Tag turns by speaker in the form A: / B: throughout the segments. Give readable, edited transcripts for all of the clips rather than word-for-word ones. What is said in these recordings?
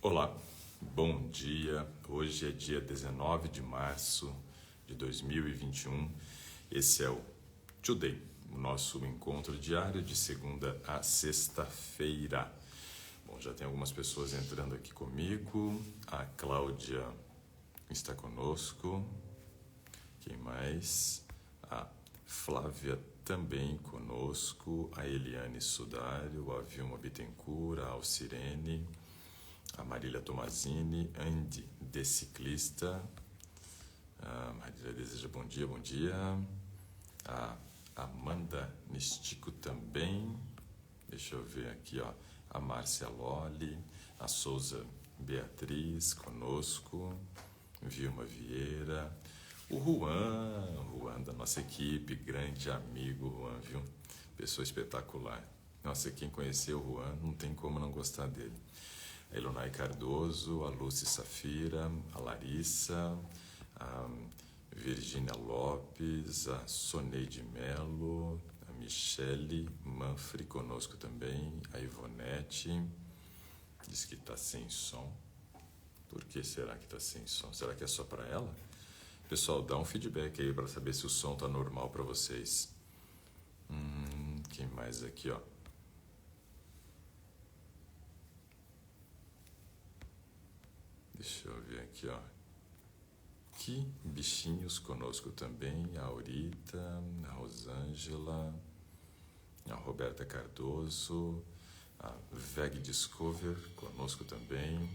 A: Olá, bom dia. Hoje é dia 19 de março de 2021. Esse é o Today, o nosso encontro diário de segunda a sexta-feira. Bom, já tem algumas pessoas entrando aqui comigo. A Cláudia está conosco. Quem mais? A Flávia também conosco. A Eliane Sudário, a Vilma Bittencourt, a Alcirene, a Marília Tomazini, Andy de Ciclista, a Marília deseja bom dia, bom dia. A Amanda Nistico também, deixa eu ver aqui, ó, a Márcia Loli, a Souza Beatriz conosco, Vilma Vieira, o Juan da nossa equipe, grande amigo Juan, viu? Pessoa espetacular. Nossa, quem conheceu o Juan não tem como não gostar dele. A Elonai Cardoso, a Lúcia Safira, a Larissa, a Virgínia Lopes, a Soneide Melo, a Michele Manfri conosco também, a Ivonete, diz que está sem som. Por que será que está sem som? Será que é só para ela? Pessoal, dá um feedback aí para saber se o som está normal para vocês. Quem mais aqui, ó? Deixa eu ver aqui, ó. Que bichinhos conosco também. A Aurita, a Rosângela, a Roberta Cardoso, a Veg Discover conosco também.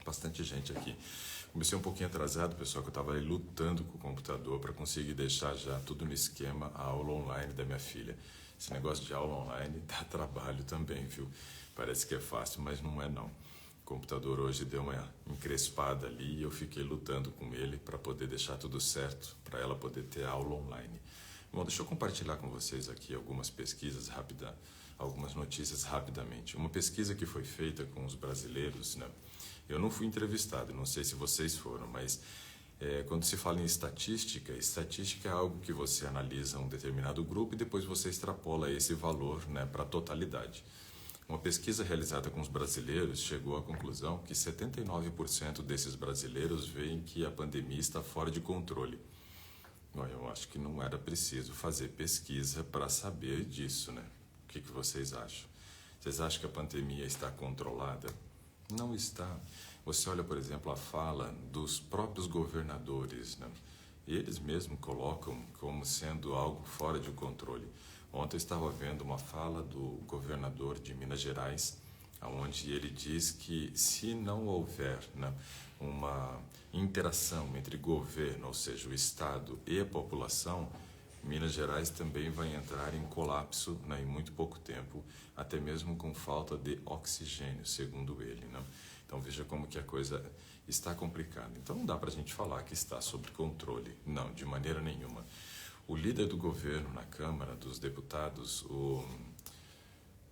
A: Bastante gente aqui. Comecei um pouquinho atrasado, pessoal, que eu estava aí lutando com o computador para conseguir deixar já tudo no esquema, a aula online da minha filha. Esse negócio de aula online dá trabalho também, viu? Parece que é fácil, mas não é não. O computador hoje deu uma encrespada ali e eu fiquei lutando com ele para poder deixar tudo certo, para ela poder ter aula online. Bom, deixa eu compartilhar com vocês aqui algumas pesquisas rápidas, algumas notícias rapidamente. Uma pesquisa que foi feita com os brasileiros, né? Eu não fui entrevistado, não sei se vocês foram, mas quando se fala em estatística é algo que você analisa um determinado grupo e depois você extrapola esse valor, né, para a totalidade. Uma pesquisa realizada com os brasileiros chegou à conclusão que 79% desses brasileiros veem que a pandemia está fora de controle. Bom, eu acho que não era preciso fazer pesquisa para saber disso, né? O que vocês acham? Vocês acham que a pandemia está controlada? Não está. Você olha, por exemplo, a fala dos próprios governadores, né? Eles mesmos colocam como sendo algo fora de controle. Ontem eu estava vendo uma fala do governador de Minas Gerais, onde ele diz que se não houver, né, uma interação entre governo, ou seja, o Estado e a população, Minas Gerais também vai entrar em colapso, né, em muito pouco tempo, até mesmo com falta de oxigênio, segundo ele, né? Então veja como que a coisa está complicada. Então não dá para a gente falar que está sob controle, não, de maneira nenhuma. O líder do governo na Câmara dos Deputados, o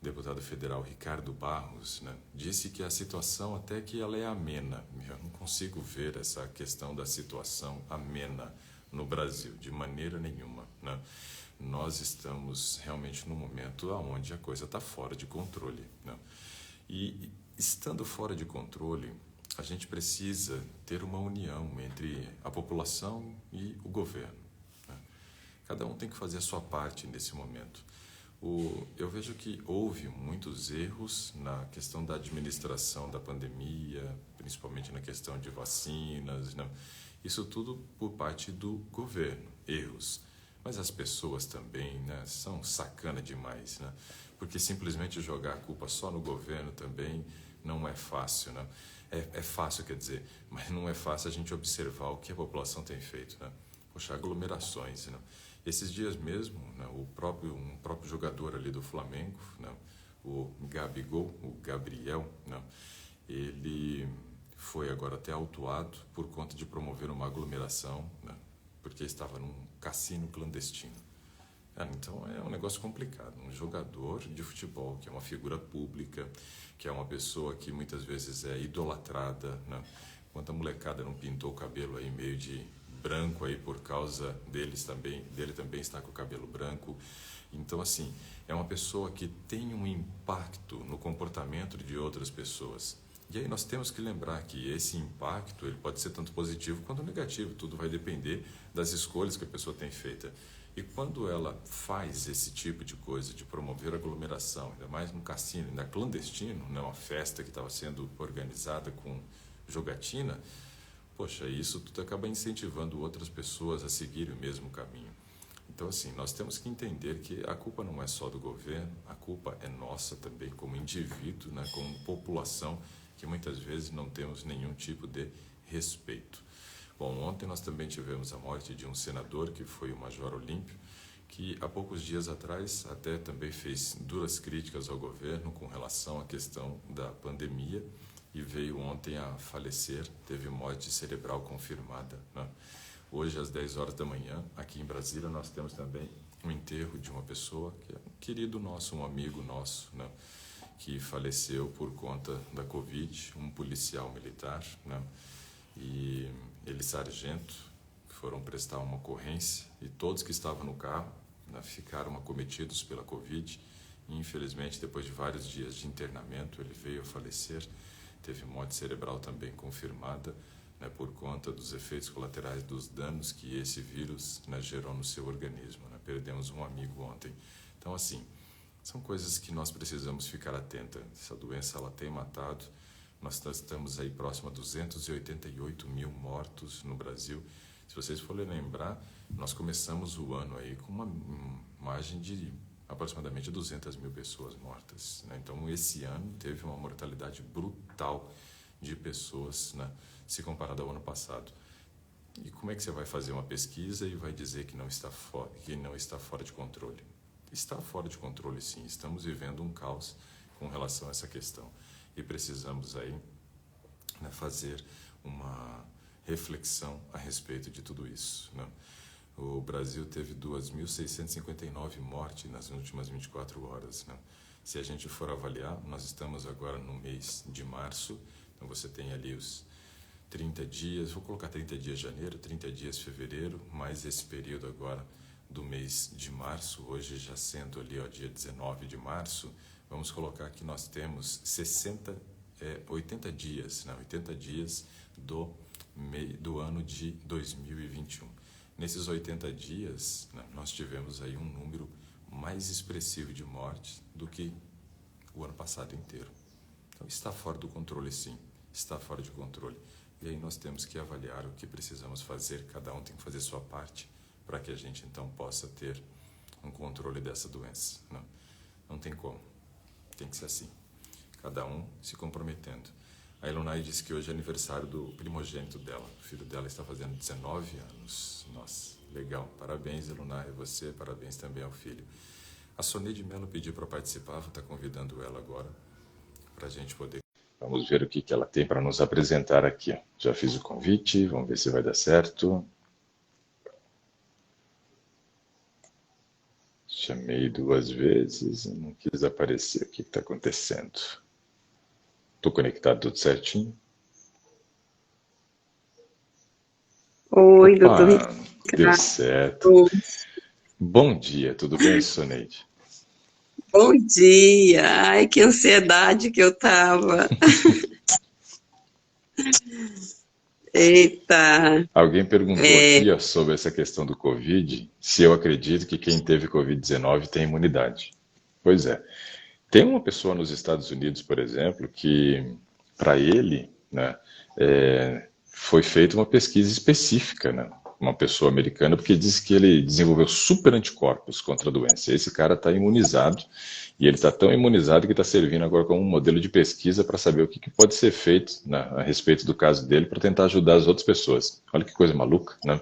A: deputado federal Ricardo Barros, né, disse que a situação até que ela é amena. Eu não consigo ver essa questão da situação amena no Brasil, de maneira nenhuma, né? Nós estamos realmente num momento onde a coisa está fora de controle, né? E estando fora de controle, a gente precisa ter uma união entre a população e o governo, né? Cada um tem que fazer a sua parte nesse momento. Eu vejo que houve muitos erros na questão da administração da pandemia, principalmente na questão de vacinas, né? Isso tudo por parte do governo, erros. Mas as pessoas também, né, são sacana demais, né? Porque simplesmente jogar a culpa só no governo também não é fácil, né? É fácil, quer dizer, mas não é fácil a gente observar o que a população tem feito, né? Poxa, aglomerações, né? Esses dias mesmo, né, um próprio jogador ali do Flamengo, né, o Gabigol, o Gabriel, né, ele foi agora até autuado por conta de promover uma aglomeração, né, porque estava num cassino clandestino. Então é um negócio complicado. Um jogador de futebol, que é uma figura pública, que é uma pessoa que muitas vezes é idolatrada, né? Quanta molecada não pintou o cabelo aí meio de branco aí por causa dele também está com o cabelo branco. Então, assim, é uma pessoa que tem um impacto no comportamento de outras pessoas. E aí nós temos que lembrar que esse impacto ele pode ser tanto positivo quanto negativo, tudo vai depender das escolhas que a pessoa tem feita. E quando ela faz esse tipo de coisa, de promover aglomeração, ainda mais no cassino, ainda clandestino, né, uma festa que estava sendo organizada com jogatina, poxa, isso tudo acaba incentivando outras pessoas a seguirem o mesmo caminho. Então, assim, nós temos que entender que a culpa não é só do governo, a culpa é nossa também como indivíduo, né, como população, que muitas vezes não temos nenhum tipo de respeito. Bom, ontem nós também tivemos a morte de um senador, que foi o Major Olímpio, que há poucos dias atrás até também fez duras críticas ao governo com relação à questão da pandemia e veio ontem a falecer, teve morte cerebral confirmada, né? Hoje, às 10 horas da manhã, aqui em Brasília, nós temos também um enterro de uma pessoa que é um querido nosso, um amigo nosso, né, que faleceu por conta da Covid, um policial militar, né, e ele sargento, foram prestar uma ocorrência e todos que estavam no carro, né, ficaram acometidos pela Covid e, infelizmente, depois de vários dias de internamento, ele veio a falecer, teve morte cerebral também confirmada, né, por conta dos efeitos colaterais dos danos que esse vírus, né, gerou no seu organismo, né? Perdemos um amigo ontem. Então, assim, são coisas que nós precisamos ficar atentos. Essa doença ela tem matado. Nós estamos aí próximo a 288 mil mortos no Brasil. Se vocês forem lembrar, nós começamos o ano aí com uma margem de aproximadamente 200 mil pessoas mortas, né? Então, esse ano teve uma mortalidade brutal de pessoas, né, se comparado ao ano passado. E como é que você vai fazer uma pesquisa e vai dizer que não está fora de controle? Está fora de controle, sim. Estamos vivendo um caos com relação a essa questão. E precisamos aí, né, fazer uma reflexão a respeito de tudo isso, né? O Brasil teve 2.659 mortes nas últimas 24 horas, né? Se a gente for avaliar, nós estamos agora no mês de março, então você tem ali os 30 dias, vou colocar 30 dias de janeiro, 30 dias de fevereiro, mais esse período agora do mês de março, hoje já sendo ali ó, dia 19 de março, vamos colocar que nós temos 80 dias, né? 80 dias do ano de 2021. Nesses 80 dias, né, nós tivemos aí um número mais expressivo de mortes do que o ano passado inteiro. Então, está fora do controle, sim. Está fora de controle. E aí nós temos que avaliar o que precisamos fazer. Cada um tem que fazer sua parte para que a gente, então, possa ter um controle dessa doença. Não tem como. Tem que ser assim. Cada um se comprometendo. A Elunai disse que hoje é aniversário do primogênito dela. O filho dela está fazendo 19 anos. Nossa, legal. Parabéns, Elunai, a você. Parabéns também ao filho. A Soneide Mello pediu para participar. Vou estar convidando ela agora para a gente poder... Vamos ver o que ela tem para nos apresentar aqui. Já fiz o convite, vamos ver se vai dar certo. Chamei 2 vezes e não quis aparecer. O que está acontecendo? Estou conectado tudo certinho?
B: Oi, doutor
A: Opa,
B: Ricardo.
A: deu certo. Bom dia, tudo bem, Soneide?
B: Bom dia. Ai, que ansiedade que eu tava. Eita.
A: Alguém perguntou aqui ó, sobre essa questão do Covid, se eu acredito que quem teve Covid-19 tem imunidade. Pois é. Tem uma pessoa nos Estados Unidos, por exemplo, que para ele, né, foi feita uma pesquisa específica, né? Uma pessoa americana, porque diz que ele desenvolveu super anticorpos contra a doença. Esse cara está imunizado, e ele está tão imunizado que está servindo agora como um modelo de pesquisa para saber o que pode ser feito, né, a respeito do caso dele para tentar ajudar as outras pessoas. Olha que coisa maluca, né?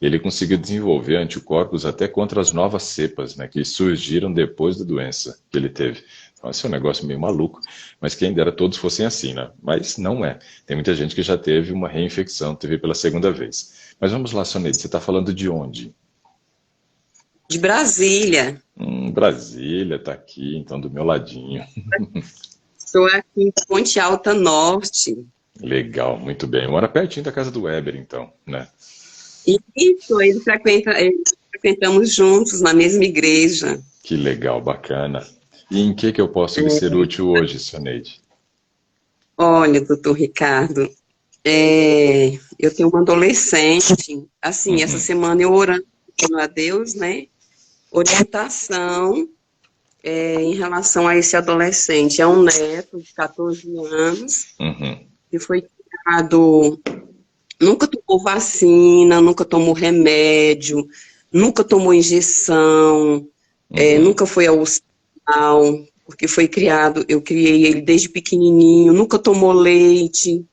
A: Ele conseguiu desenvolver anticorpos até contra as novas cepas, né, que surgiram depois da doença que ele teve. Então, esse é um negócio meio maluco, mas quem dera todos fossem assim, né? Mas não é. Tem muita gente que já teve uma reinfecção, teve pela segunda vez. Mas vamos lá, Soneide, você está falando de onde?
B: De Brasília.
A: Brasília, está aqui, então do meu ladinho.
B: Estou aqui em Ponte Alta Norte.
A: Legal, muito bem. Mora pertinho da casa do Weber, então, né?
B: Isso, frequentamos juntos na mesma igreja.
A: Que legal, bacana. E em que eu posso lhe ser útil hoje, Soneide?
B: Olha, doutor Ricardo, eu tenho uma adolescente, assim, essa
A: Uhum,
B: semana eu orando pedindo a Deus, né? Orientação em relação a esse adolescente. É um neto de 14 anos
A: uhum,
B: que foi criado, nunca tomou vacina, nunca tomou remédio, nunca tomou injeção,
A: uhum,
B: nunca foi ao hospital, porque foi criado, eu criei ele desde pequenininho, nunca tomou leite.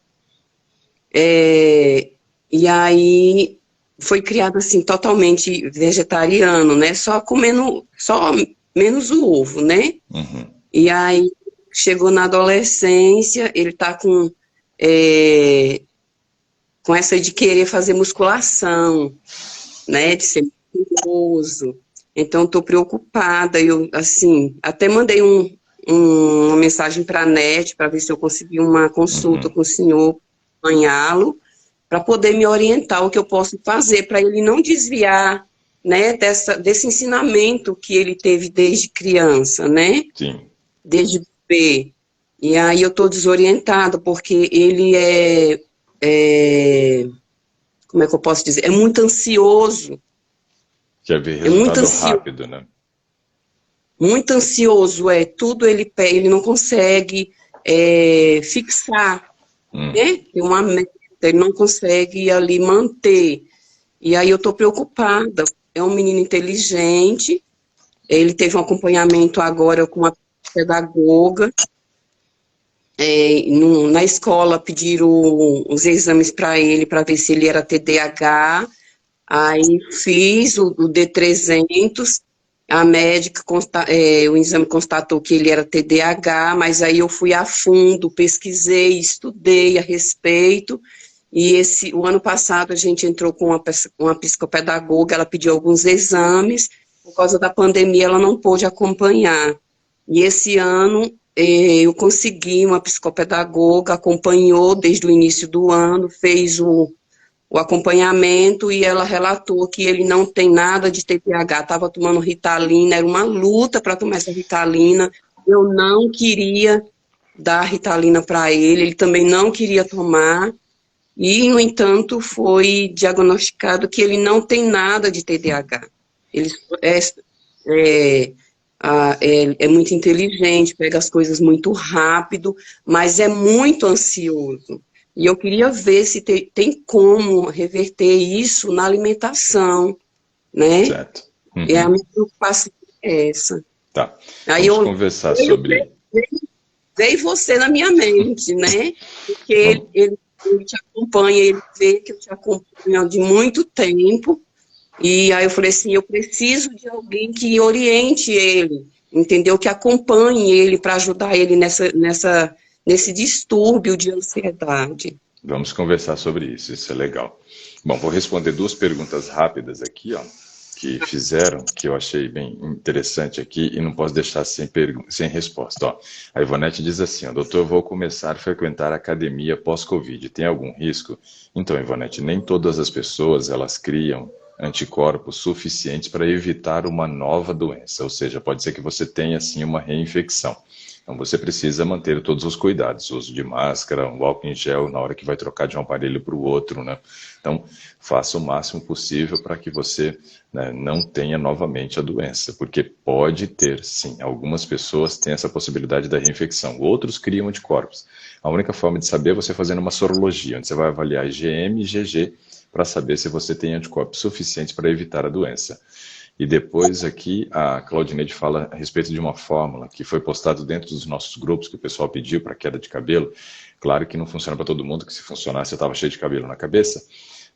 B: E aí foi criado assim totalmente vegetariano, né? Só comendo, só menos o ovo, né?
A: uhum.
B: E aí chegou na adolescência, ele tá é, com essa de querer fazer musculação, né? De ser musculoso. Então estou preocupada. Eu assim até mandei uma mensagem para a NET para ver se eu consegui uma consulta
A: Uhum.
B: com o senhor, acompanhá-lo para poder me orientar o que eu posso fazer para ele não desviar, né, desse ensinamento que ele teve desde criança, né,
A: Sim.
B: desde bebê. E aí eu estou desorientada porque ele como é que eu posso dizer?
A: Quer ver
B: É muito
A: resultado
B: ansioso,
A: rápido, né?
B: muito ansioso, tudo ele não consegue fixar,
A: Hum,
B: né? Tem uma meta, ele não consegue ali manter. E aí eu estou preocupada. É um menino inteligente, ele teve um acompanhamento agora com uma pedagoga. Na escola pediram os exames para ele para ver se ele era TDAH. Aí fiz o D300, a médica, o exame constatou que ele era TDAH, mas aí eu fui a fundo, pesquisei, estudei a respeito, e o ano passado a gente entrou com uma psicopedagoga, ela pediu alguns exames, por causa da pandemia ela não pôde acompanhar. E esse ano eu consegui uma psicopedagoga, acompanhou desde o início do ano, fez o acompanhamento e ela relatou que ele não tem nada de TPAH, estava tomando Ritalina, era uma luta para tomar essa Ritalina, eu não queria dar Ritalina para ele, ele também não queria tomar, e, no entanto, foi diagnosticado que ele não tem nada de TDAH. Ele é, é, é muito inteligente, pega as coisas muito rápido, mas é muito ansioso. E eu queria ver se tem como reverter isso na alimentação, né?
A: certo.
B: E a
A: Uhum.
B: minha preocupação é essa.
A: Tá.
B: Aí
A: Vamos
B: eu
A: conversar
B: veio,
A: sobre.
B: veio você na minha mente, né? Porque
A: Vamos,
B: ele te acompanha, ele vê que eu te acompanho de muito tempo, e aí eu falei assim, eu preciso de alguém que oriente ele, entendeu? Que acompanhe ele para ajudar ele nesse distúrbio de ansiedade.
A: vamos conversar sobre isso. Isso é legal. Bom, vou responder duas perguntas rápidas aqui, ó, que fizeram, que eu achei bem interessante aqui e não posso deixar sem resposta. Ó, a Ivonete diz assim, ó, doutor, eu vou começar a frequentar a academia pós-Covid. Tem algum risco? Então, Ivonete, nem todas as pessoas elas criam anticorpos suficientes para evitar uma nova doença, ou seja, pode ser que você tenha sim uma reinfecção. Então você precisa manter todos os cuidados, uso de máscara, um álcool em gel na hora que vai trocar de um aparelho para o outro, né? Então faça o máximo possível para que você, né, não tenha novamente a doença, porque pode ter sim, algumas pessoas têm essa possibilidade da reinfecção, outros criam anticorpos. A única forma de saber é você fazendo uma sorologia, onde você vai avaliar IgM e IgG para saber se você tem anticorpos suficientes para evitar a doença. E depois aqui a Claudineide fala a respeito de uma fórmula que foi postado dentro dos nossos grupos que o pessoal pediu para queda de cabelo. Claro que não funciona para todo mundo, que se funcionasse eu estava cheio de cabelo na cabeça.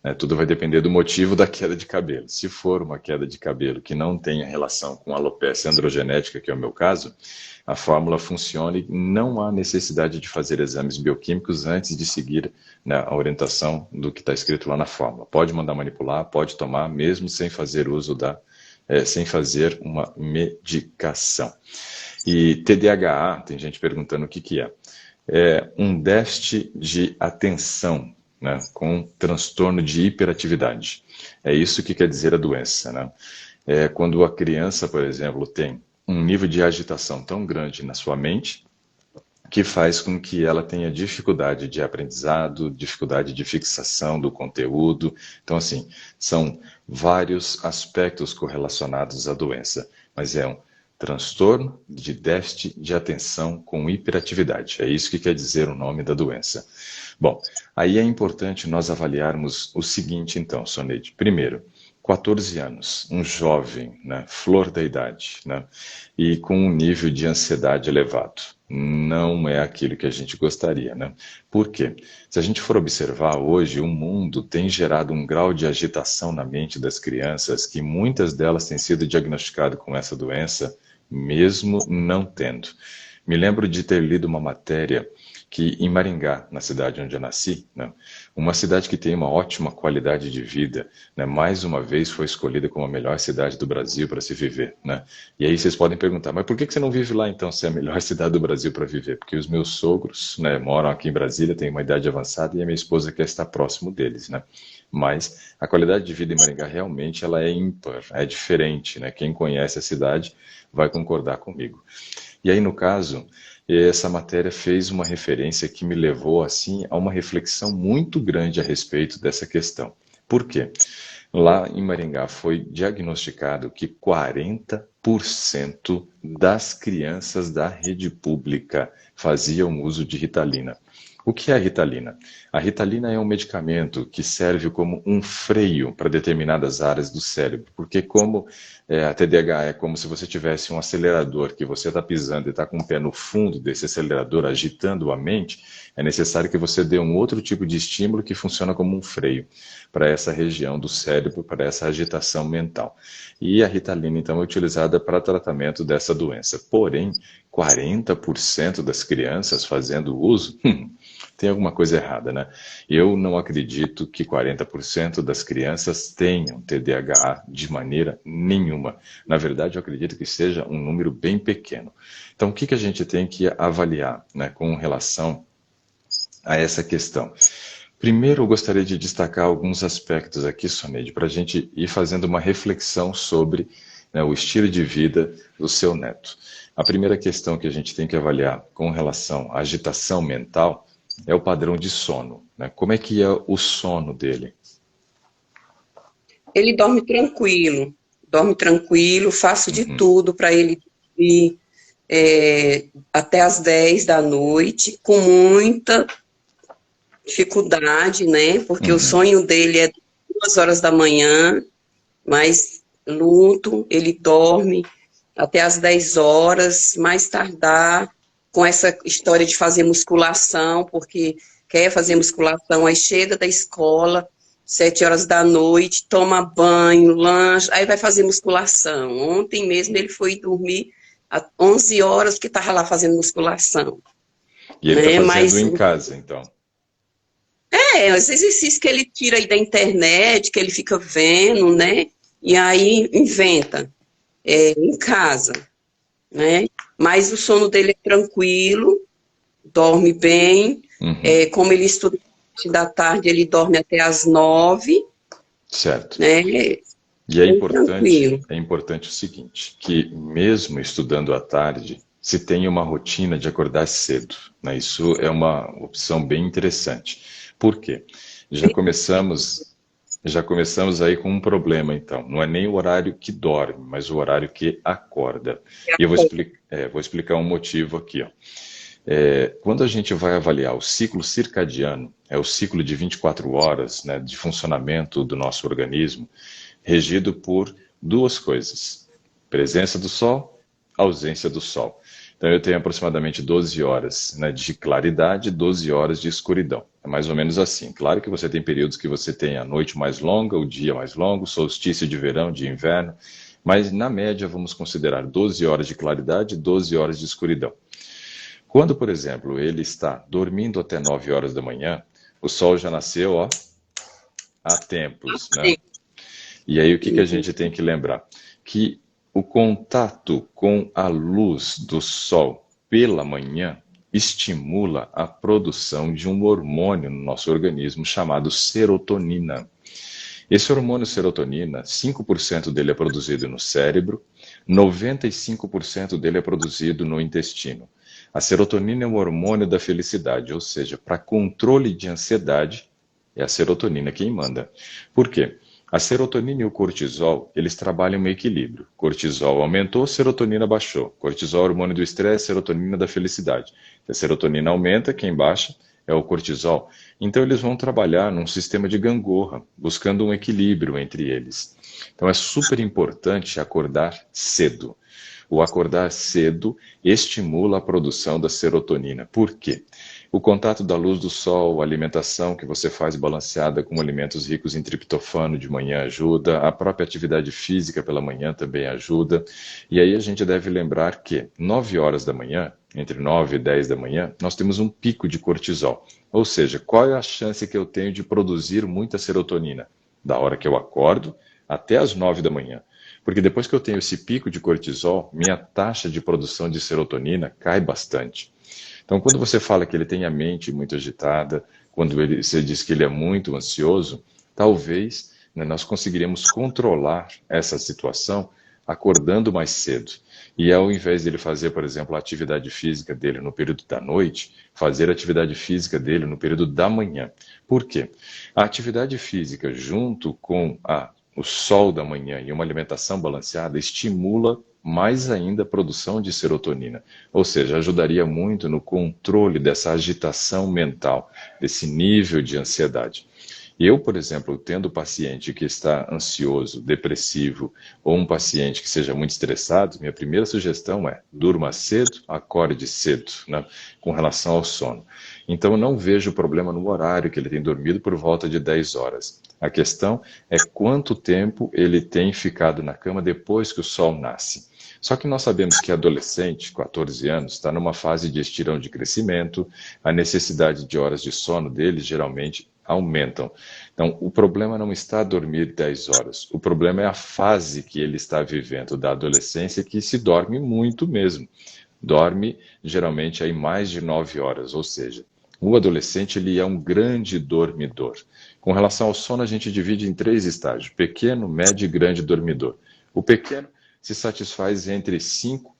A: Né? Tudo vai depender do motivo da queda de cabelo. Se for uma queda de cabelo que não tenha relação com alopecia androgenética, que é o meu caso, a fórmula funciona e não há necessidade de fazer exames bioquímicos antes de seguir, né, a orientação do que está escrito lá na fórmula. Pode mandar manipular, pode tomar, mesmo sem fazer uso sem fazer uma medicação. E TDAH, tem gente perguntando o que que é. É um déficit de atenção, né, com transtorno de hiperatividade. É isso que quer dizer a doença, né? É quando a criança, por exemplo, tem um nível de agitação tão grande na sua mente que faz com que ela tenha dificuldade de aprendizado, dificuldade de fixação do conteúdo. Então, assim, são vários aspectos correlacionados à doença, mas é um transtorno de déficit de atenção com hiperatividade. É isso que quer dizer o nome da doença. Bom, aí é importante nós avaliarmos o seguinte, então, Soneide. Primeiro, 14 anos, um jovem, né, flor da idade, né, e com um nível de ansiedade elevado. Não é aquilo que a gente gostaria, né? Por quê? Se a gente for observar hoje, o mundo tem gerado um grau de agitação na mente das crianças que muitas delas têm sido diagnosticadas com essa doença, mesmo não tendo. Me lembro de ter lido uma matéria que em Maringá, na cidade onde eu nasci, né, uma cidade que tem uma ótima qualidade de vida, né, mais uma vez foi escolhida como a melhor cidade do Brasil para se viver. Né? E aí vocês podem perguntar, mas por que você não vive lá então, se é a melhor cidade do Brasil para viver? Porque os meus sogros, né, moram aqui em Brasília, têm uma idade avançada e a minha esposa quer estar próximo deles. Né? Mas a qualidade de vida em Maringá realmente ela é ímpar, é diferente. Né? Quem conhece a cidade vai concordar comigo. E aí, no caso, essa matéria fez uma referência que me levou, assim, a uma reflexão muito grande a respeito dessa questão. Por quê? Lá em Maringá foi diagnosticado que 40% das crianças da rede pública faziam uso de Ritalina. O que é a Ritalina? A Ritalina é um medicamento que serve como um freio para determinadas áreas do cérebro, porque como a TDAH é como se você tivesse um acelerador que você está pisando e está com o pé no fundo desse acelerador agitando a mente, é necessário que você dê um outro tipo de estímulo que funciona como um freio para essa região do cérebro, para essa agitação mental. E a Ritalina, então, é utilizada para tratamento dessa doença. Porém, 40% das crianças fazendo uso, tem alguma coisa errada, né? Eu não acredito que 40% das crianças tenham TDAH de maneira nenhuma. Na verdade, eu acredito que seja um número bem pequeno. Então, o que a gente tem que avaliar, né, com relação a essa questão? Primeiro, eu gostaria de destacar alguns aspectos aqui, Soneide, para a gente ir fazendo uma reflexão sobre, né, o estilo de vida do seu neto. A primeira questão que a gente tem que avaliar com relação à agitação mental é o padrão de sono. Né? Como é que é o sono dele?
B: Ele dorme tranquilo, faço de
A: Uhum,
B: tudo para ele dormir até as 10 da noite, com muita dificuldade, né? Porque o
A: uhum.
B: sonho dele é 2 horas da manhã, mas luto, ele dorme até as 10 horas, mais tardar, com essa história de fazer musculação, porque quer fazer musculação, aí chega da escola, 7 horas da noite, toma banho, lanche, aí vai fazer musculação. Ontem mesmo ele foi dormir às 11 horas, que estava lá fazendo musculação,
A: E ele está
B: né?
A: fazendo
B: Mas
A: em casa, então.
B: os exercícios que ele tira aí da internet, que ele fica vendo, né? E aí inventa em casa, né? Mas o sono dele é tranquilo, dorme bem.
A: Uhum,
B: Como ele estuda da tarde, ele dorme até às 9,
A: certo.
B: né?
A: E
B: Bem tranquilo.
A: é importante o seguinte, que mesmo estudando à tarde, se tem uma rotina de acordar cedo. Né? Isso é uma opção bem interessante. Por quê? Já começamos, já começamos aí com um problema, então. Não é nem o horário que dorme, mas o horário que acorda. E eu vou explicar um motivo aqui. Ó. Quando a gente vai avaliar o ciclo circadiano, é o ciclo de 24 horas, né, de funcionamento do nosso organismo, regido por duas coisas: presença do Sol, ausência do Sol. Então eu tenho aproximadamente 12 horas, né, de claridade e 12 horas de escuridão. É mais ou menos assim. Claro que você tem períodos que você tem a noite mais longa, o dia mais longo, solstício de verão, de inverno, mas na média vamos considerar 12 horas de claridade e 12 horas de escuridão. Quando, por exemplo, ele está dormindo até 9 horas da manhã, o Sol já nasceu, ó, há tempos, né? E aí o que a gente tem que lembrar? Que o contato com a luz do sol pela manhã estimula a produção de um hormônio no nosso organismo chamado serotonina. Esse hormônio serotonina, 5% dele é produzido no cérebro, 95% dele é produzido no intestino. A serotonina é um hormônio da felicidade, ou seja, para controle de ansiedade, é a serotonina quem manda. Por quê? A serotonina e o cortisol, eles trabalham em equilíbrio. Cortisol aumentou, serotonina baixou. Cortisol é o hormônio do estresse, serotonina da felicidade. Se a serotonina aumenta, quem baixa é o cortisol. Então eles vão trabalhar num sistema de gangorra, buscando um equilíbrio entre eles. Então é super importante acordar cedo. O acordar cedo estimula a produção da serotonina. Por quê? O contato da luz do sol, a alimentação que você faz balanceada com alimentos ricos em triptofano de manhã ajuda, a própria atividade física pela manhã também ajuda. E aí a gente deve lembrar que 9 horas da manhã, entre 9 e 10 da manhã, nós temos um pico de cortisol. Ou seja, qual é a chance que eu tenho de produzir muita serotonina? Da hora que eu acordo até as 9 da manhã. Porque depois que eu tenho esse pico de cortisol, minha taxa de produção de serotonina cai bastante. Então, quando você fala que ele tem a mente muito agitada, quando você diz que ele é muito ansioso, talvez, né, nós conseguiríamos controlar essa situação acordando mais cedo. E ao invés dele fazer, por exemplo, a atividade física dele no período da noite, fazer a atividade física dele no período da manhã. Por quê? A atividade física junto com o sol da manhã e uma alimentação balanceada estimula mais ainda a produção de serotonina. Ou seja, ajudaria muito no controle dessa agitação mental, desse nível de ansiedade. Eu, por exemplo, tendo paciente que está ansioso, depressivo, ou um paciente que seja muito estressado, minha primeira sugestão é durma cedo, acorde cedo, né, com relação ao sono. Então, eu não vejo problema no horário que ele tem dormido por volta de 10 horas. A questão é quanto tempo ele tem ficado na cama depois que o sol nasce. Só que nós sabemos que adolescente, 14 anos, está numa fase de estirão de crescimento, a necessidade de horas de sono deles geralmente aumentam. Então, o problema não está dormir 10 horas, o problema é a fase que ele está vivendo da adolescência, que se dorme muito mesmo. Dorme geralmente aí mais de 9 horas, ou seja, o adolescente ele é um grande dormidor. Com relação ao sono, a gente divide em 3 estágios: pequeno, médio e grande dormidor. O pequeno se satisfaz entre 5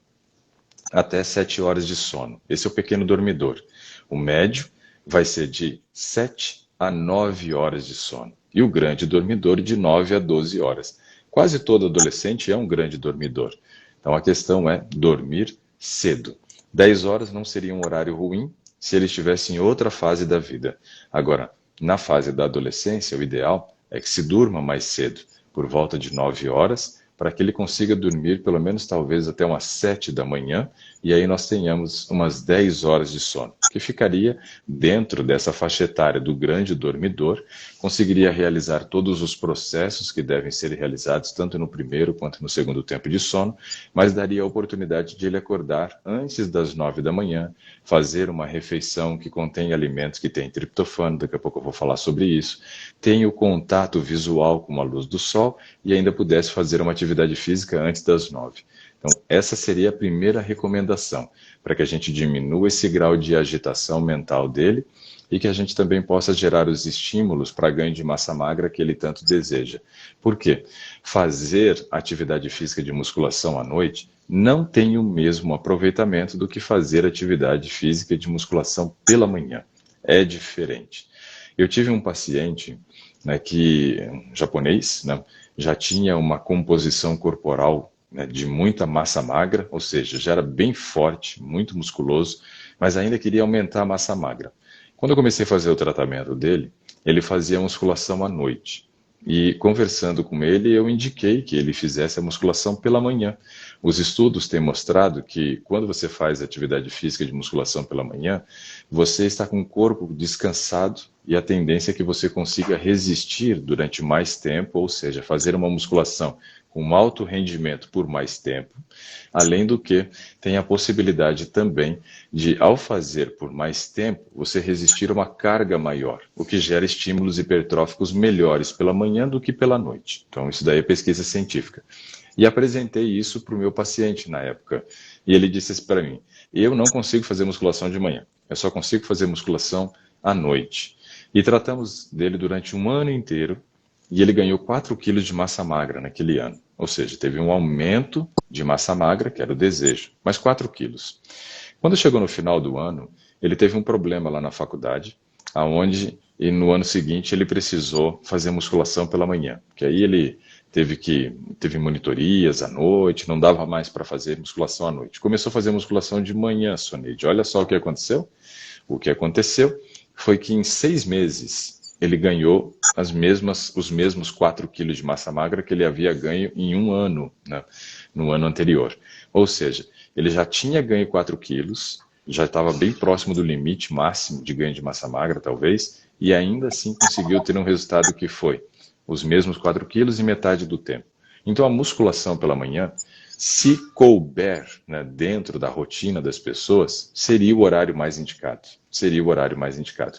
A: até 7 horas de sono. Esse é o pequeno dormidor. O médio vai ser de 7 a 9 horas de sono. E o grande dormidor de 9 a 12 horas. Quase todo adolescente é um grande dormidor. Então a questão é dormir cedo. 10 horas não seria um horário ruim se ele estivesse em outra fase da vida. Agora, na fase da adolescência, o ideal é que se durma mais cedo, por volta de 9 horas, para que ele consiga dormir pelo menos talvez até umas 7 da manhã, e aí nós tenhamos umas 10 horas de sono, que ficaria dentro dessa faixa etária do grande dormidor, conseguiria realizar todos os processos que devem ser realizados, tanto no primeiro quanto no segundo tempo de sono, mas daria a oportunidade de ele acordar antes das 9 da manhã, fazer uma refeição que contém alimentos que têm triptofano, daqui a pouco eu vou falar sobre isso, tem o contato visual com a luz do sol e ainda pudesse fazer uma atividade física antes das 9. Então, essa seria a primeira recomendação, para que a gente diminua esse grau de agitação mental dele e que a gente também possa gerar os estímulos para ganho de massa magra que ele tanto deseja. Por quê? Fazer atividade física de musculação à noite não tem o mesmo aproveitamento do que fazer atividade física de musculação pela manhã. É diferente. Eu tive um paciente, né, japonês, né, já tinha uma composição corporal, né, de muita massa magra, ou seja, já era bem forte, muito musculoso, mas ainda queria aumentar a massa magra. Quando eu comecei a fazer o tratamento dele, ele fazia musculação à noite. E conversando com ele, eu indiquei que ele fizesse a musculação pela manhã. Os estudos têm mostrado que quando você faz atividade física de musculação pela manhã, você está com o corpo descansado e a tendência é que você consiga resistir durante mais tempo, ou seja, fazer uma musculação com alto rendimento por mais tempo, além do que tem a possibilidade também de, ao fazer por mais tempo, você resistir a uma carga maior, o que gera estímulos hipertróficos melhores pela manhã do que pela noite. Então isso daí é pesquisa científica. E apresentei isso para o meu paciente na época, e ele disse para mim: eu não consigo fazer musculação de manhã, eu só consigo fazer musculação à noite. E tratamos dele durante um ano inteiro, e ele ganhou 4 quilos de massa magra naquele ano. Ou seja, teve um aumento de massa magra, que era o desejo, mas 4 quilos. Quando chegou no final do ano, ele teve um problema lá na faculdade, e no ano seguinte ele precisou fazer musculação pela manhã, que aí ele teve monitorias à noite, não dava mais para fazer musculação à noite. Começou a fazer musculação de manhã, Soneide. Olha só o que aconteceu. O que aconteceu foi que em 6 meses ele ganhou os mesmos 4 quilos de massa magra que ele havia ganho em um ano, né, no ano anterior. Ou seja, ele já tinha ganho 4 quilos, já estava bem próximo do limite máximo de ganho de massa magra, talvez, e ainda assim conseguiu ter um resultado que foi os mesmos 4 quilos em metade do tempo. Então a musculação pela manhã, se couber, né, dentro da rotina das pessoas, seria o horário mais indicado. Seria o horário mais indicado.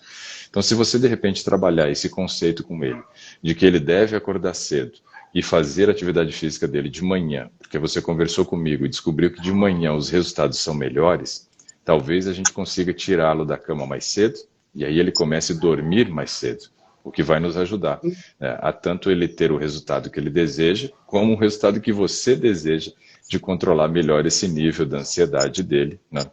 A: Então se você de repente trabalhar esse conceito com ele, de que ele deve acordar cedo e fazer a atividade física dele de manhã, porque você conversou comigo e descobriu que de manhã os resultados são melhores, talvez a gente consiga tirá-lo da cama mais cedo e aí ele comece a dormir mais cedo, o que vai nos ajudar, né, a tanto ele ter o resultado que ele deseja, como o resultado que você deseja de controlar melhor esse nível da ansiedade dele, né,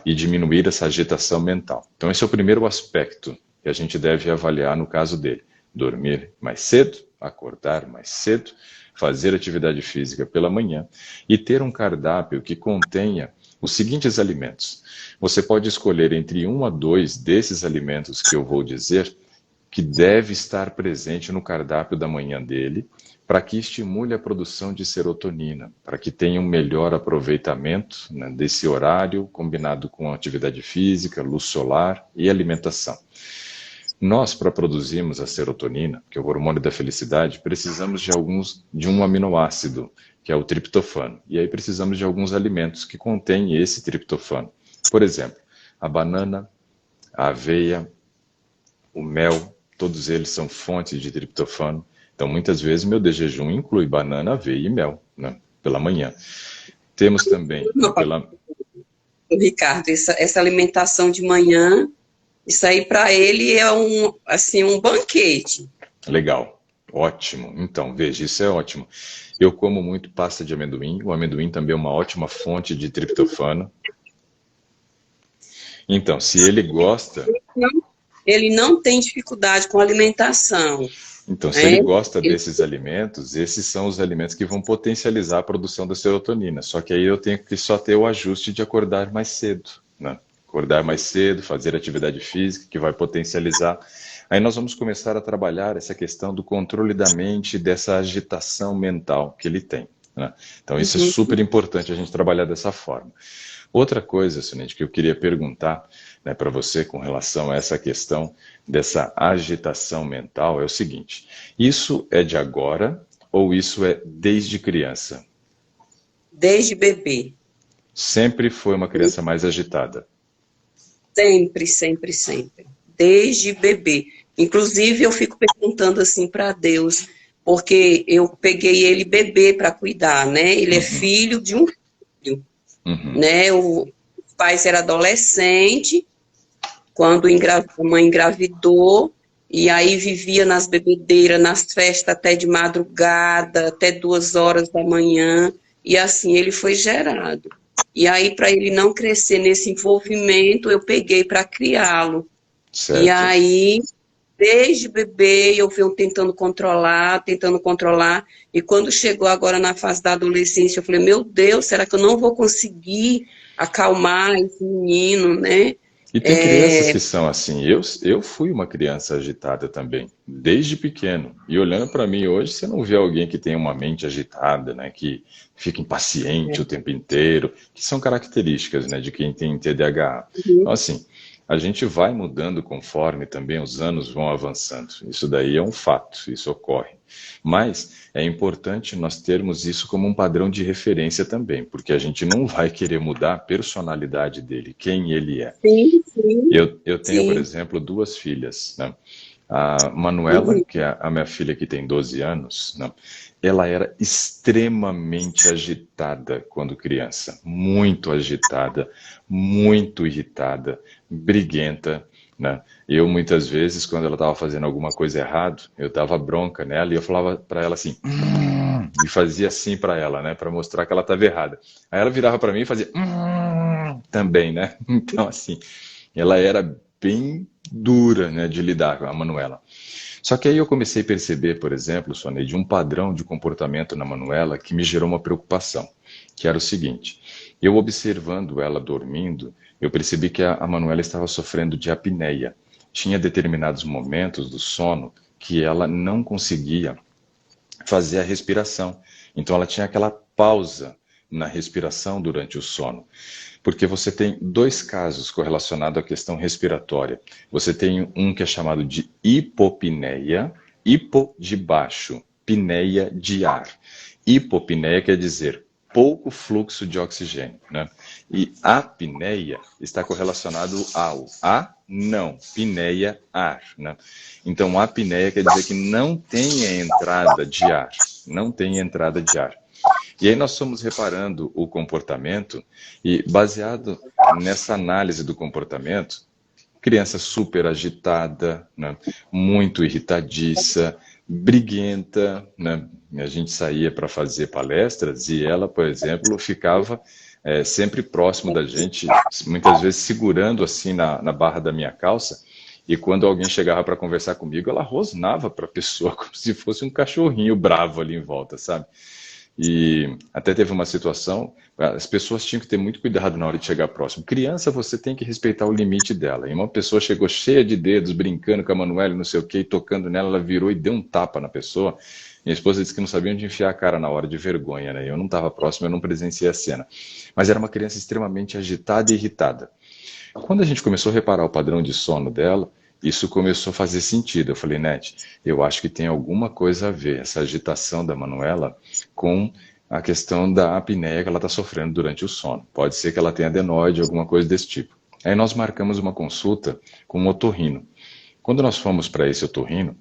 A: e diminuir essa agitação mental. Então esse é o primeiro aspecto que a gente deve avaliar no caso dele. Dormir mais cedo, acordar mais cedo, fazer atividade física pela manhã e ter um cardápio que contenha os seguintes alimentos. Você pode escolher entre 1 a 2 desses alimentos que eu vou dizer que deve estar presente no cardápio da manhã dele, para que estimule a produção de serotonina, para que tenha um melhor aproveitamento, né, desse horário, combinado com atividade física, luz solar e alimentação. Nós, para produzirmos a serotonina, que é o hormônio da felicidade, precisamos de um aminoácido, que é o triptofano. E aí precisamos de alguns alimentos que contêm esse triptofano. Por exemplo, a banana, a aveia, o mel, todos eles são fontes de triptofano. Então, muitas vezes, meu de jejum inclui banana, aveia e mel, né, pela manhã. Temos também...
B: Ricardo, essa alimentação de manhã, isso aí para ele é um banquete.
A: Legal, ótimo. Então, veja, isso é ótimo. Eu como muito pasta de amendoim. O amendoim também é uma ótima fonte de triptofano. Então, se ele gosta...
B: Ele não tem dificuldade com alimentação.
A: Então, se ele gosta desses alimentos, esses são os alimentos que vão potencializar a produção da serotonina. Só que aí eu tenho que só ter o ajuste de acordar mais cedo, né? Acordar mais cedo, fazer atividade física, que vai potencializar. Aí nós vamos começar a trabalhar essa questão do controle da mente, dessa agitação mental que ele tem, né? Então, isso é super importante a gente trabalhar dessa forma. Outra coisa, Soneide, que eu queria perguntar, né, para você com relação a essa questão dessa agitação mental é o seguinte: isso é de agora ou isso é desde criança?
B: Desde bebê.
A: Sempre foi uma criança mais agitada?
B: Sempre, sempre, sempre. Desde bebê. Inclusive, eu fico perguntando assim para Deus, porque eu peguei ele bebê para cuidar, né? Ele é filho de um filho, né? Os pais eram adolescentes, quando a mãe engravidou, e aí vivia nas bebedeiras, nas festas até de madrugada, até 2 horas da manhã, e assim ele foi gerado. E aí, para ele não crescer nesse envolvimento, eu peguei para criá-lo. E aí, desde bebê, eu venho tentando controlar, e quando chegou agora na fase da adolescência, eu falei, meu Deus, será que eu não vou conseguir acalmar esse menino, né?
A: E tem crianças que são assim. Eu fui uma criança agitada também, desde pequeno. E olhando para mim hoje, você não vê alguém que tem uma mente agitada, né, que fica impaciente o tempo inteiro, que são características, né, de quem tem TDAH. Então, assim, a gente vai mudando conforme também os anos vão avançando. Isso daí é um fato, isso ocorre. Mas é importante nós termos isso como um padrão de referência também, porque a gente não vai querer mudar a personalidade dele, quem ele é.
B: Sim, sim.
A: Eu tenho, por exemplo, 2 filhas, né? A Manuela, que é a minha filha que tem 12 anos, né? Ela era extremamente agitada quando criança, muito agitada, muito irritada, briguenta, né? Eu, muitas vezes, quando ela estava fazendo alguma coisa errada, eu dava bronca nela e eu falava para ela assim, e fazia assim para ela, né, para mostrar que ela estava errada. Aí ela virava para mim e fazia, também, né? Então, assim, ela era bem dura, né, de lidar com a Manuela. Só que aí eu comecei a perceber, por exemplo, Soneide, um padrão de comportamento na Manuela que me gerou uma preocupação, que era o seguinte: eu observando ela dormindo, eu percebi que a Manuela estava sofrendo de apneia. Tinha determinados momentos do sono que ela não conseguia fazer a respiração. Então ela tinha aquela pausa na respiração durante o sono. Porque você tem dois casos correlacionados à questão respiratória. Você tem um que é chamado de hipopneia, hipo de baixo, pneia de ar. Hipopneia quer dizer pouco fluxo de oxigênio, né? E apneia está correlacionado ao não, pneia, ar, né? Então, apneia quer dizer que não tem entrada de ar, não tem entrada de ar. E aí nós fomos reparando o comportamento e, baseado nessa análise do comportamento, criança super agitada, né? Muito irritadiça, briguenta, né? A gente saía para fazer palestras e ela, por exemplo, ficava sempre próximo da gente, muitas vezes segurando assim na barra da minha calça, e quando alguém chegava para conversar comigo, ela rosnava para a pessoa como se fosse um cachorrinho bravo ali em volta, sabe? E até teve uma situação, as pessoas tinham que ter muito cuidado na hora de chegar próximo. Criança, você tem que respeitar o limite dela. E uma pessoa chegou cheia de dedos, brincando com a Manuela, não sei o quê, e tocando nela, ela virou e deu um tapa na pessoa. Minha esposa disse que não sabia onde enfiar a cara na hora, de vergonha, né? Eu não estava próximo, eu não presenciei a cena. Mas era uma criança extremamente agitada e irritada. Quando a gente começou a reparar o padrão de sono dela, isso começou a fazer sentido. Eu falei, Nete, eu acho que tem alguma coisa a ver, essa agitação da Manuela, com a questão da apneia que ela está sofrendo durante o sono. Pode ser que ela tenha adenoide, alguma coisa desse tipo. Aí nós marcamos uma consulta com um otorrino. Quando nós fomos para esse otorrino,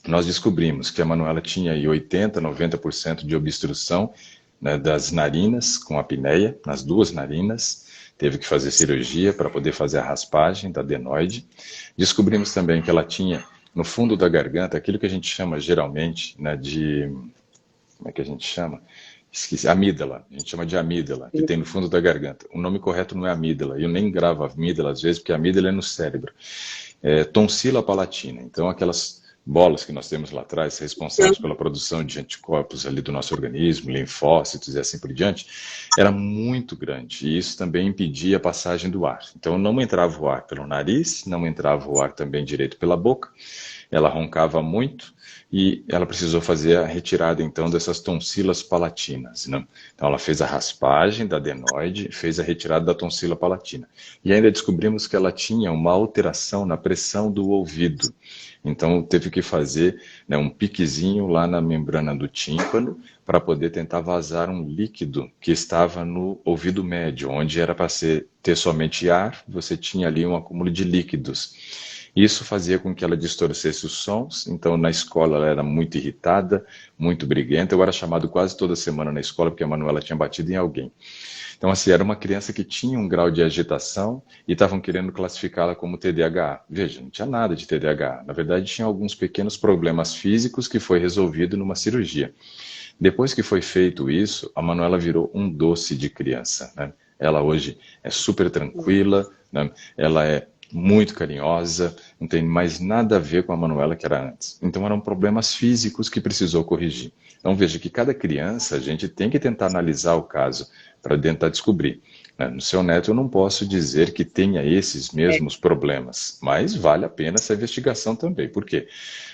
A: nós descobrimos que a Manuela tinha aí 80%, 90% de obstrução, né, das narinas, com apneia, nas duas narinas. Teve que fazer cirurgia para poder fazer a raspagem da adenoide. Descobrimos também que ela tinha, no fundo da garganta, aquilo que a gente chama geralmente, né, de... Como é que a gente chama? Esqueci. Amígdala. A gente chama de amígdala, que tem no fundo da garganta. O nome correto não é amígdala. Eu nem gravo amígdala às vezes, porque a amígdala é no cérebro. É tonsila palatina. Então, aquelas bolas que nós temos lá atrás, responsáveis pela produção de anticorpos ali do nosso organismo, linfócitos e assim por diante, era muito grande. E isso também impedia a passagem do ar. Então, não entrava o ar pelo nariz, não entrava o ar também direito pela boca. Ela roncava muito e ela precisou fazer a retirada, então, dessas tonsilas palatinas, né? Então, ela fez a raspagem da adenoide, fez a retirada da tonsila palatina. E ainda descobrimos que ela tinha uma alteração na pressão do ouvido. Então, teve que fazer, né, um piquezinho lá na membrana do tímpano para poder tentar vazar um líquido que estava no ouvido médio, onde era para ter somente ar, você tinha ali um acúmulo de líquidos. Isso fazia com que ela distorcesse os sons, então na escola ela era muito irritada, muito briguenta. Eu era chamado quase toda semana na escola porque a Manuela tinha batido em alguém. Então, assim, era uma criança que tinha um grau de agitação e estavam querendo classificá-la como TDAH. Veja, não tinha nada de TDAH. Na verdade, tinha alguns pequenos problemas físicos que foi resolvido numa cirurgia. Depois que foi feito isso, a Manuela virou um doce de criança, né? Ela hoje é super tranquila, né? Ela é muito carinhosa, não tem mais nada a ver com a Manuela que era antes. Então eram problemas físicos que precisou corrigir. Então veja que cada criança, a gente tem que tentar analisar o caso para tentar descobrir. No seu neto eu não posso dizer que tenha esses mesmos problemas, mas vale a pena essa investigação também. Por quê?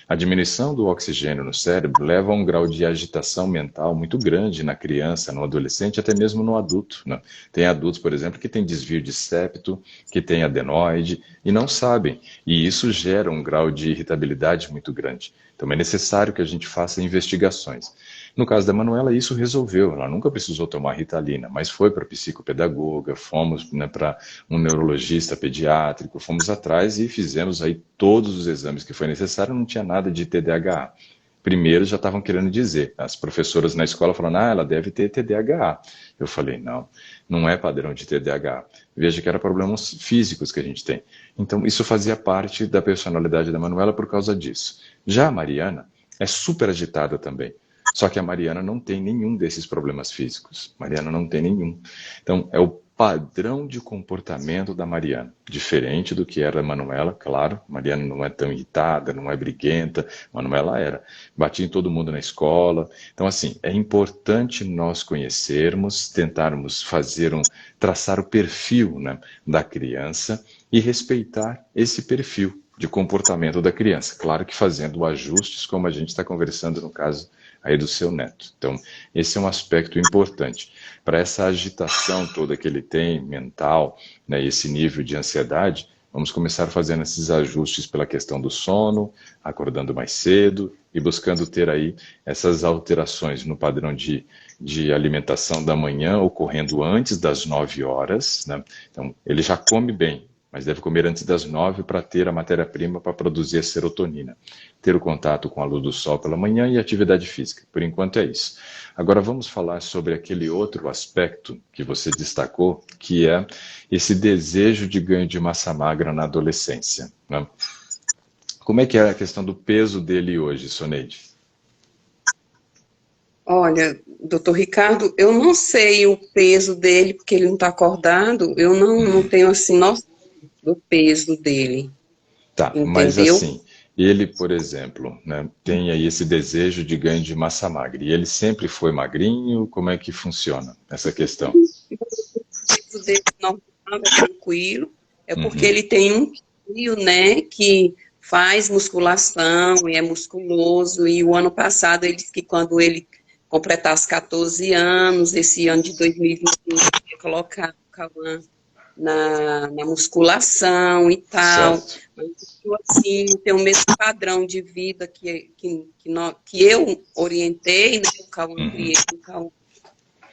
A: A diminuição do oxigênio no cérebro leva a um grau de agitação mental muito grande na criança, no adolescente, até mesmo no adulto, né? Tem adultos, por exemplo, que têm desvio de septo, que têm adenoide e não sabem. E isso gera um grau de irritabilidade muito grande. Então é necessário que a gente faça investigações. No caso da Manuela, isso resolveu. Ela nunca precisou tomar Ritalina, mas foi para a psicopedagoga, fomos, né, para um neurologista pediátrico, fomos atrás e fizemos aí todos os exames que foi necessário, não tinha nada de TDAH. Primeiro já estavam querendo dizer, as professoras na escola falando, ela deve ter TDAH. Eu falei, não, não é padrão de TDAH. Veja que eram problemas físicos que a gente tem. Então isso fazia parte da personalidade da Manuela por causa disso. Já a Mariana é super agitada também. Só que a Mariana não tem nenhum desses problemas físicos. Mariana não tem nenhum. Então, é o padrão de comportamento da Mariana. Diferente do que era a Manuela, claro. Mariana não é tão irritada, não é briguenta. Manuela era. Batia em todo mundo na escola. Então, assim, é importante nós conhecermos, tentarmos traçar o perfil, né, da criança e respeitar esse perfil de comportamento da criança. Claro que fazendo ajustes, como a gente está conversando no caso aí do seu neto. Então, esse é um aspecto importante. Para essa agitação toda que ele tem, mental, né, esse nível de ansiedade, vamos começar fazendo esses ajustes pela questão do sono, acordando mais cedo e buscando ter aí essas alterações no padrão de alimentação da manhã ocorrendo antes das 9 horas, né? Então, ele já come bem, mas deve comer antes das 9 para ter a matéria-prima para produzir a serotonina. Ter o contato com a luz do sol pela manhã e atividade física. Por enquanto é isso. Agora vamos falar sobre aquele outro aspecto que você destacou, que é esse desejo de ganho de massa magra na adolescência, né? Como é que é a questão do peso dele hoje, Soneide?
B: Olha, doutor Ricardo, eu não sei o peso dele, porque ele não está acordado, eu não tenho, assim, noção do peso dele,
A: Tá, mas
B: entendeu?
A: assim, ele, por exemplo, né, tem aí esse desejo de ganho de massa magra. E ele sempre foi magrinho? Como é que funciona essa questão?
B: O peso dele normal, é tranquilo, é porque ele tem um tio, né, que faz musculação e é musculoso, e o ano passado ele disse que quando ele completasse 14 anos, esse ano de 2021, ele ia colocar o Cauã na musculação e tal,
A: Certo.
B: mas eu, assim, tem o mesmo padrão de vida que eu orientei, né, o Cauã, criei o Cauã,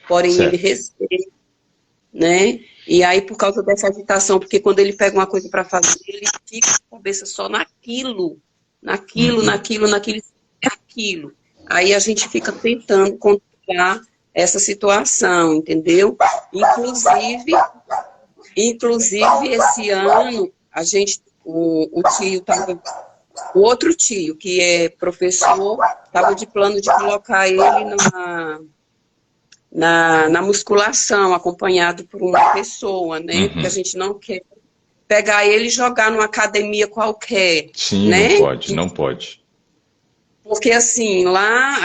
B: porém ele
A: Certo.
B: respeita, né, e aí por causa dessa agitação, porque quando ele pega uma coisa para fazer, ele fica com a cabeça só naquilo, é aquilo, aí a gente fica tentando controlar essa situação, entendeu? Inclusive, esse ano, o outro tio, que é professor, estava de plano de colocar ele na musculação, acompanhado por uma pessoa, né? Porque a gente não quer pegar ele e jogar numa academia qualquer,
A: Sim, não
B: né?
A: pode, não pode.
B: Porque assim, lá,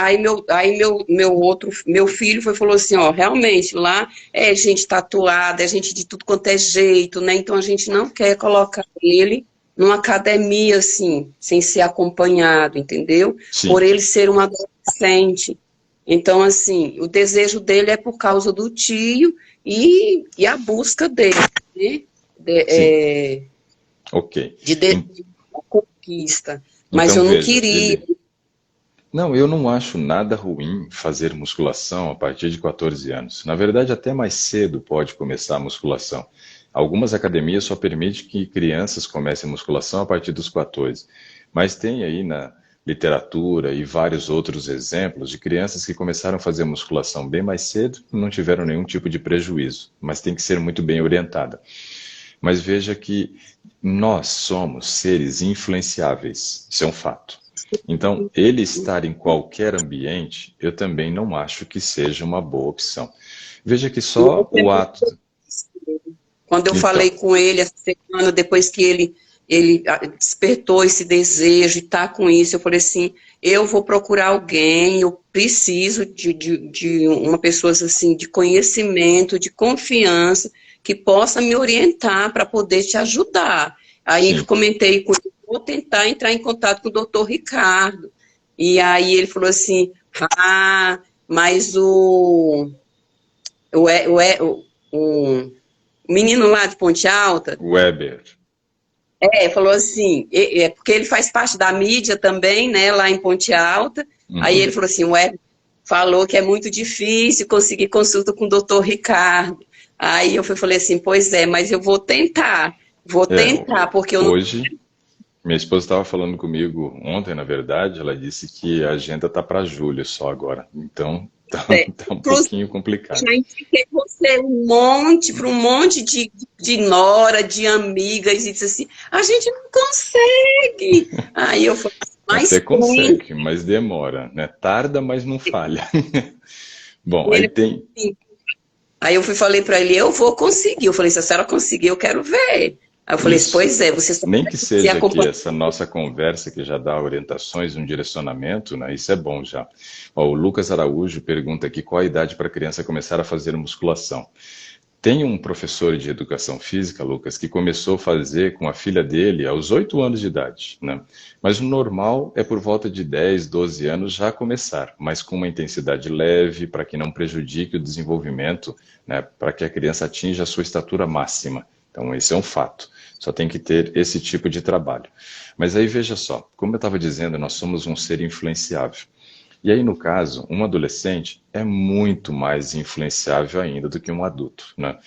B: meu filho falou assim, ó, realmente, lá é gente tatuada, é gente de tudo quanto é jeito, né? Então a gente não quer colocar ele numa academia, assim, sem ser acompanhado, entendeu? Por
A: Sim,
B: ele ser um adolescente. Então, assim, o desejo dele é por causa do tio e a busca dele, né?
A: sim. Ok.
B: De conquista. Mas
A: Então
B: eu não
A: veja,
B: queria.
A: Não, eu não acho nada ruim fazer musculação a partir de 14 anos. Na verdade, até mais cedo pode começar a musculação. Algumas academias só permitem que crianças comecem a musculação a partir dos 14. Mas tem aí na literatura e vários outros exemplos de crianças que começaram a fazer musculação bem mais cedo e não tiveram nenhum tipo de prejuízo, mas tem que ser muito bem orientada. Mas veja que nós somos seres influenciáveis, isso é um fato. Então, ele estar em qualquer ambiente, eu também não acho que seja uma boa opção. Veja que só o ato.
B: Quando eu falei
A: Então,
B: com ele essa semana, depois que ele despertou esse desejo e está com isso, eu falei assim, eu vou procurar alguém, eu preciso de uma pessoa assim, de conhecimento, de confiança, que possa me orientar para poder te ajudar. Aí eu
A: sim.
B: comentei com ele, vou tentar entrar em contato com o doutor Ricardo. E aí ele falou assim, mas o, o menino lá de Ponte Alta,
A: Weber.
B: falou assim, porque ele faz parte da mídia também, né, lá em Ponte Alta, aí ele
A: Uhum.
B: falou assim, falou que é muito difícil conseguir consulta com o doutor Ricardo. Aí eu falei assim, pois é, mas eu vou
A: É,
B: tentar, porque eu não...
A: hoje, minha esposa estava falando comigo ontem, na verdade, ela disse que a agenda tá para julho só agora. Então, tá, tá um
B: Inclusive,
A: pouquinho complicado.
B: já indiquei você para um monte de nora, de amigas, e disse assim, a gente não consegue. Aí eu falei,
A: Até
B: mas tem.
A: consegue, mas demora, né? Tarda, mas não falha. Bom,
B: E
A: aí
B: ele falou
A: tem.
B: assim, Aí eu falei para ele, eu vou conseguir. Eu falei, se a senhora conseguir, eu quero ver. Aí eu falei,
A: Isso.
B: pois é, você só
A: Nem que
B: se
A: seja aqui
B: acompanha.
A: essa nossa conversa que já dá orientações, um direcionamento, né? Isso é bom já. Ó, o Lucas Araújo pergunta aqui qual a idade para a criança começar a fazer musculação. Tem um professor de educação física, Lucas, que começou a fazer com a filha dele aos 8 anos de idade, né? Mas o normal é por volta de 10, 12 anos já começar, mas com uma intensidade leve para que não prejudique o desenvolvimento, né? Para que a criança atinja a sua estatura máxima. Então, esse é um fato. Só tem que ter esse tipo de trabalho. Mas aí veja só, como eu estava dizendo, nós somos um ser influenciável. E aí, no caso, um adolescente é muito mais influenciável ainda do que um adulto, né?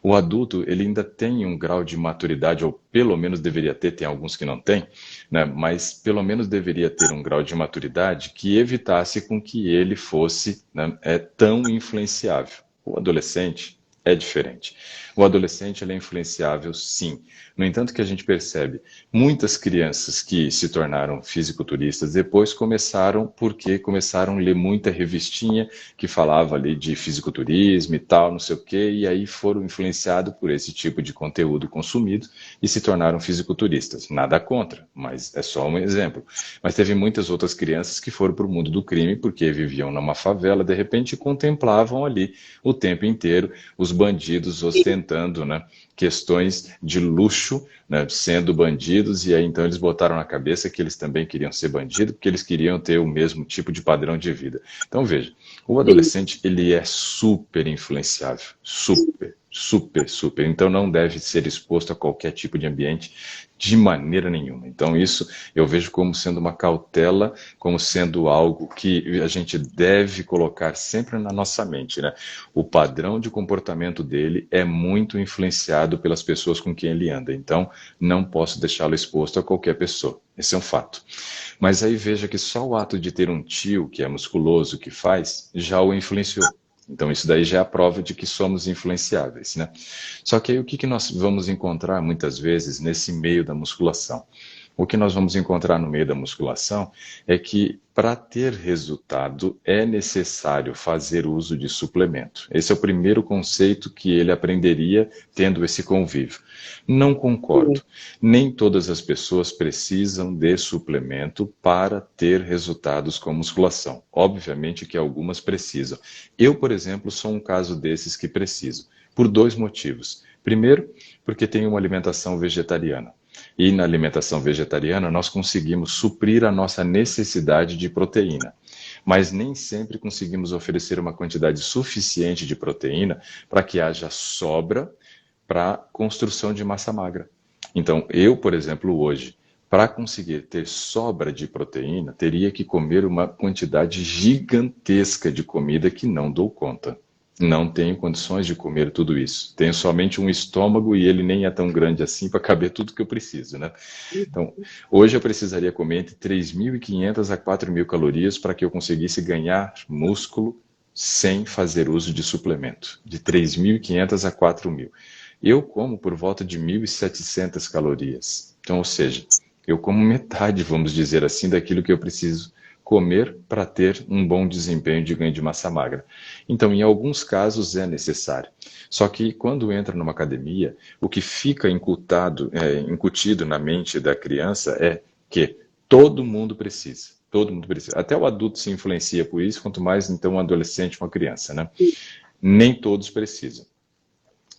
A: O adulto, ele ainda tem um grau de maturidade, ou pelo menos deveria ter, tem alguns que não têm, né? Mas pelo menos deveria ter um grau de maturidade que evitasse com que ele fosse, né, tão influenciável. O adolescente é diferente. O adolescente ele é influenciável, sim. No entanto, que a gente percebe, muitas crianças que se tornaram fisiculturistas depois começaram porque começaram a ler muita revistinha que falava ali de fisiculturismo e tal, não sei o quê, e aí foram influenciados por esse tipo de conteúdo consumido e se tornaram fisiculturistas. Nada contra, mas é só um exemplo. Mas teve muitas outras crianças que foram para o mundo do crime porque viviam numa favela, de repente contemplavam ali o tempo inteiro os bandidos ostentando, né, questões de luxo, né, sendo bandidos, e aí então eles botaram na cabeça que eles também queriam ser bandidos, porque eles queriam ter o mesmo tipo de padrão de vida. Então veja, o adolescente ele é super influenciável, super, super, super. Então não deve ser exposto a qualquer tipo de ambiente de maneira nenhuma. Então isso eu vejo como sendo uma cautela, como sendo algo que a gente deve colocar sempre na nossa mente, né? O padrão de comportamento dele é muito influenciado pelas pessoas com quem ele anda. Então não posso deixá-lo exposto a qualquer pessoa. Esse é um fato. Mas aí veja que só o ato de ter um tio que é musculoso que faz já o influenciou. Então isso daí já é a prova de que somos influenciáveis, né? Só que aí o que que nós vamos encontrar muitas vezes nesse meio da musculação? O que nós vamos encontrar no meio da musculação é que para ter resultado é necessário fazer uso de suplemento. Esse é o primeiro conceito que ele aprenderia tendo esse convívio. Não concordo. Nem todas as pessoas precisam de suplemento para ter resultados com musculação. Obviamente que algumas precisam. Eu, por exemplo, sou um caso desses que preciso, por dois motivos. Primeiro, porque tenho uma alimentação vegetariana. E na alimentação vegetariana nós conseguimos suprir a nossa necessidade de proteína. Mas nem sempre conseguimos oferecer uma quantidade suficiente de proteína para que haja sobra para construção de massa magra. Então, eu, por exemplo, hoje, para conseguir ter sobra de proteína, teria que comer uma quantidade gigantesca de comida que não dou conta. Não tenho condições de comer tudo isso. Tenho somente um estômago e ele nem é tão grande assim para caber tudo que eu preciso, né? Então, hoje eu precisaria comer entre 3.500 a 4.000 calorias para que eu conseguisse ganhar músculo sem fazer uso de suplemento. De 3.500 a 4.000. Eu como por volta de 1.700 calorias. Então, ou seja, eu como metade, vamos dizer assim, daquilo que eu preciso comer para ter um bom desempenho de ganho de massa magra. Então, em alguns casos é necessário. Só que quando entra numa academia, o que fica incutido na mente da criança é que todo mundo precisa. Todo mundo precisa. Até o adulto se influencia por isso, quanto mais então um adolescente, uma criança, né? Nem todos precisam.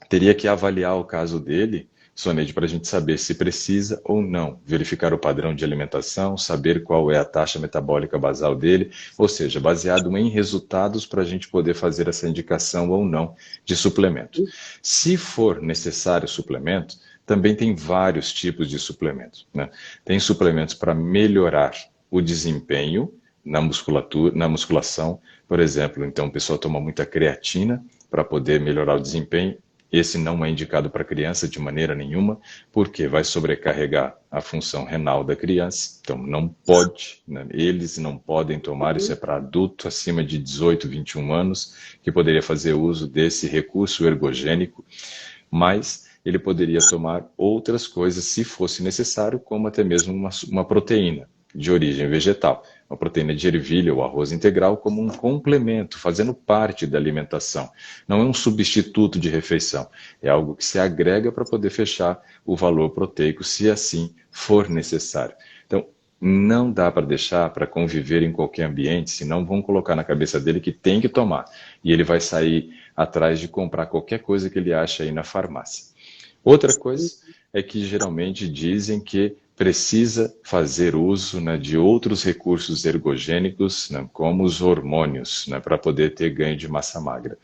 A: Teria que avaliar o caso dele, Soneide, para a gente saber se precisa ou não, verificar o padrão de alimentação, saber qual é a taxa metabólica basal dele, ou seja, baseado em resultados para a gente poder fazer essa indicação ou não de suplemento. Se for necessário suplemento, também tem vários tipos de suplementos, né? Tem suplementos para melhorar o desempenho na musculatura, na musculação, por exemplo, então o pessoal toma muita creatina para poder melhorar o desempenho. Esse não é indicado para criança de maneira nenhuma, porque vai sobrecarregar a função renal da criança. Então, não pode, né? Eles não podem tomar, isso é para adulto acima de 18, 21 anos, que poderia fazer uso desse recurso ergogênico, mas ele poderia tomar outras coisas se fosse necessário, como até mesmo uma proteína. de origem vegetal. Uma proteína de ervilha ou arroz integral como um complemento, fazendo parte da alimentação. Não é um substituto de refeição, é algo que se agrega para poder fechar o valor proteico, se assim for necessário. Então, não dá para deixar para conviver em qualquer ambiente, senão vão colocar na cabeça dele que tem que tomar. E ele vai sair atrás de comprar qualquer coisa que ele acha aí na farmácia. Outra coisa é que geralmente dizem que precisa fazer uso, né, de outros recursos ergogênicos, né, como os hormônios, né, para poder ter ganho de massa magra.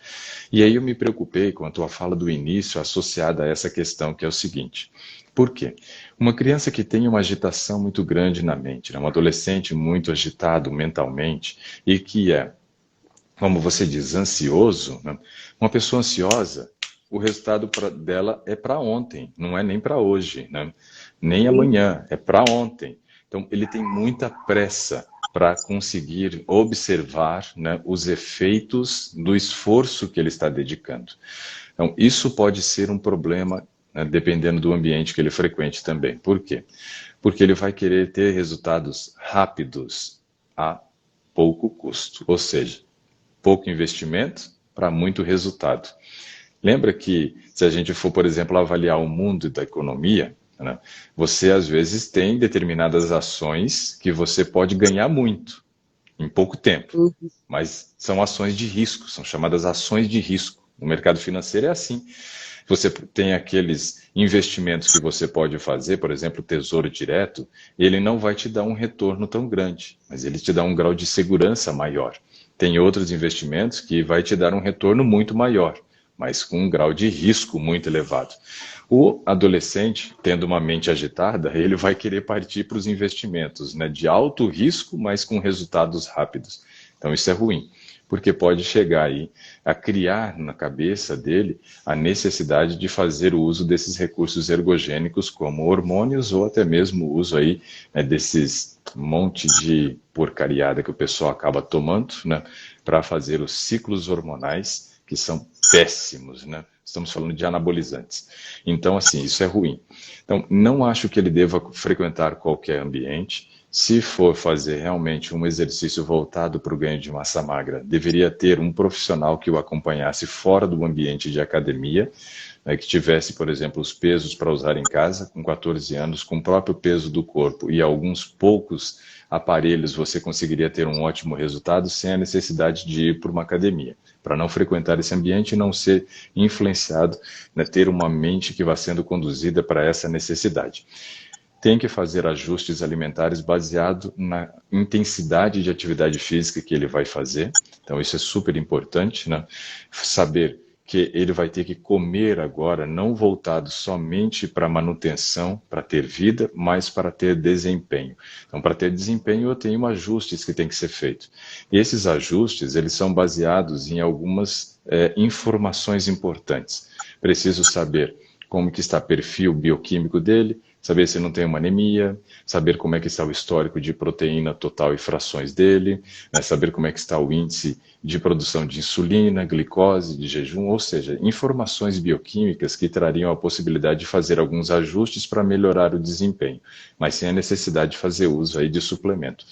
A: E aí eu me preocupei com a tua fala do início associada a essa questão, que é o seguinte: por quê? Uma criança que tem uma agitação muito grande na mente, né, um adolescente muito agitado mentalmente e que é, como você diz, ansioso, né, uma pessoa ansiosa, o resultado dela é para ontem, não é nem para hoje, né? Nem amanhã, é para ontem. Então, ele tem muita pressa para conseguir observar, né, os efeitos do esforço que ele está dedicando. Então, isso pode ser um problema, né, dependendo do ambiente que ele frequente também. Por quê? Porque ele vai querer ter resultados rápidos a pouco custo, ou seja, pouco investimento para muito resultado. Lembra que se a gente for, por exemplo, avaliar o mundo da economia, né, você às vezes tem determinadas ações que você pode ganhar muito em pouco tempo, mas são ações de risco, são chamadas ações de risco. No mercado financeiro é assim. Você tem aqueles investimentos que você pode fazer, por exemplo, o Tesouro Direto, ele não vai te dar um retorno tão grande, mas ele te dá um grau de segurança maior. Tem outros investimentos que vai te dar um retorno muito maior, mas com um grau de risco muito elevado. O adolescente, tendo uma mente agitada, ele vai querer partir para os investimentos, né, de alto risco, mas com resultados rápidos. Então isso é ruim, porque pode chegar aí a criar na cabeça dele a necessidade de fazer o uso desses recursos ergogênicos como hormônios ou até mesmo o uso aí, né, desses monte de porcariada que o pessoal acaba tomando, né, para fazer os ciclos hormonais que são péssimos, né? Estamos falando de anabolizantes. Então, assim, isso é ruim. Então, não acho que ele deva frequentar qualquer ambiente. Se for fazer realmente um exercício voltado para o ganho de massa magra, deveria ter um profissional que o acompanhasse fora do ambiente de academia, né, que tivesse, por exemplo, os pesos para usar em casa, com 14 anos, com o próprio peso do corpo e alguns poucos aparelhos, você conseguiria ter um ótimo resultado sem a necessidade de ir para uma academia, para não frequentar esse ambiente e não ser influenciado, né, ter uma mente que vá sendo conduzida para essa necessidade. Tem que fazer ajustes alimentares baseado na intensidade de atividade física que ele vai fazer. Então, isso é super importante, né? Saber que ele vai ter que comer agora, não voltado somente para manutenção, para ter vida, mas para ter desempenho. Então, para ter desempenho, eu tenho ajustes que tem que ser feitos. E esses ajustes, eles são baseados em algumas informações importantes. Preciso saber como que está o perfil bioquímico dele, saber se não tem uma anemia, saber como é que está o histórico de proteína total e frações dele, né, saber como é que está o índice de produção de insulina, glicose, de jejum, ou seja, informações bioquímicas que trariam a possibilidade de fazer alguns ajustes para melhorar o desempenho, mas sem a necessidade de fazer uso aí de suplemento.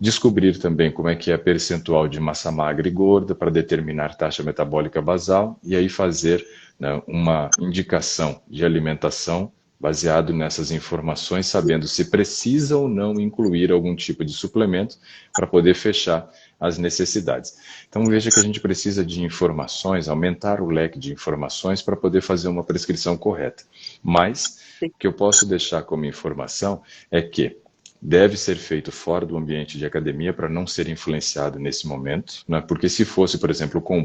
A: Descobrir também como é que é a percentual de massa magra e gorda para determinar taxa metabólica basal e aí fazer, né, uma indicação de alimentação baseado nessas informações, sabendo se precisa ou não incluir algum tipo de suplemento para poder fechar as necessidades. Então veja que a gente precisa de informações, aumentar o leque de informações para poder fazer uma prescrição correta. Mas o que eu posso deixar como informação é que deve ser feito fora do ambiente de academia para não ser influenciado nesse momento, né? Porque se fosse, por exemplo, com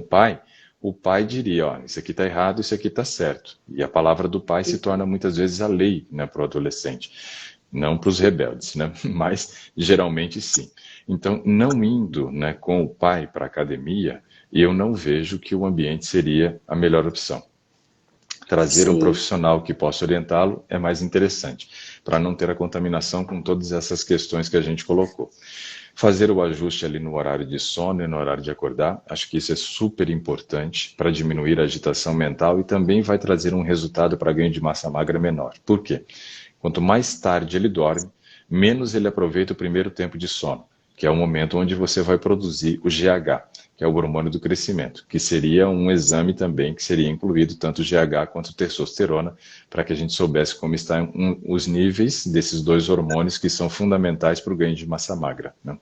A: o pai diria, ó, isso aqui está errado, isso aqui está certo. E a palavra do pai se torna muitas vezes a lei, né, para o adolescente. Não para os rebeldes, né? Mas geralmente sim. Então, não indo, né, com o pai para a academia, eu não vejo que o ambiente seria a melhor opção. Trazer um profissional que possa orientá-lo é mais interessante, para não ter a contaminação com todas essas questões que a gente colocou. Fazer o ajuste ali no horário de sono e no horário de acordar, acho que isso é super importante para diminuir a agitação mental e também vai trazer um resultado para ganho de massa magra menor. Por quê? Quanto mais tarde ele dorme, menos ele aproveita o primeiro tempo de sono, que é o momento onde você vai produzir o GH, que é o hormônio do crescimento, que seria um exame também que seria incluído tanto o GH quanto a testosterona, para que a gente soubesse como estão os níveis desses dois hormônios que são fundamentais para o ganho de massa magra, né?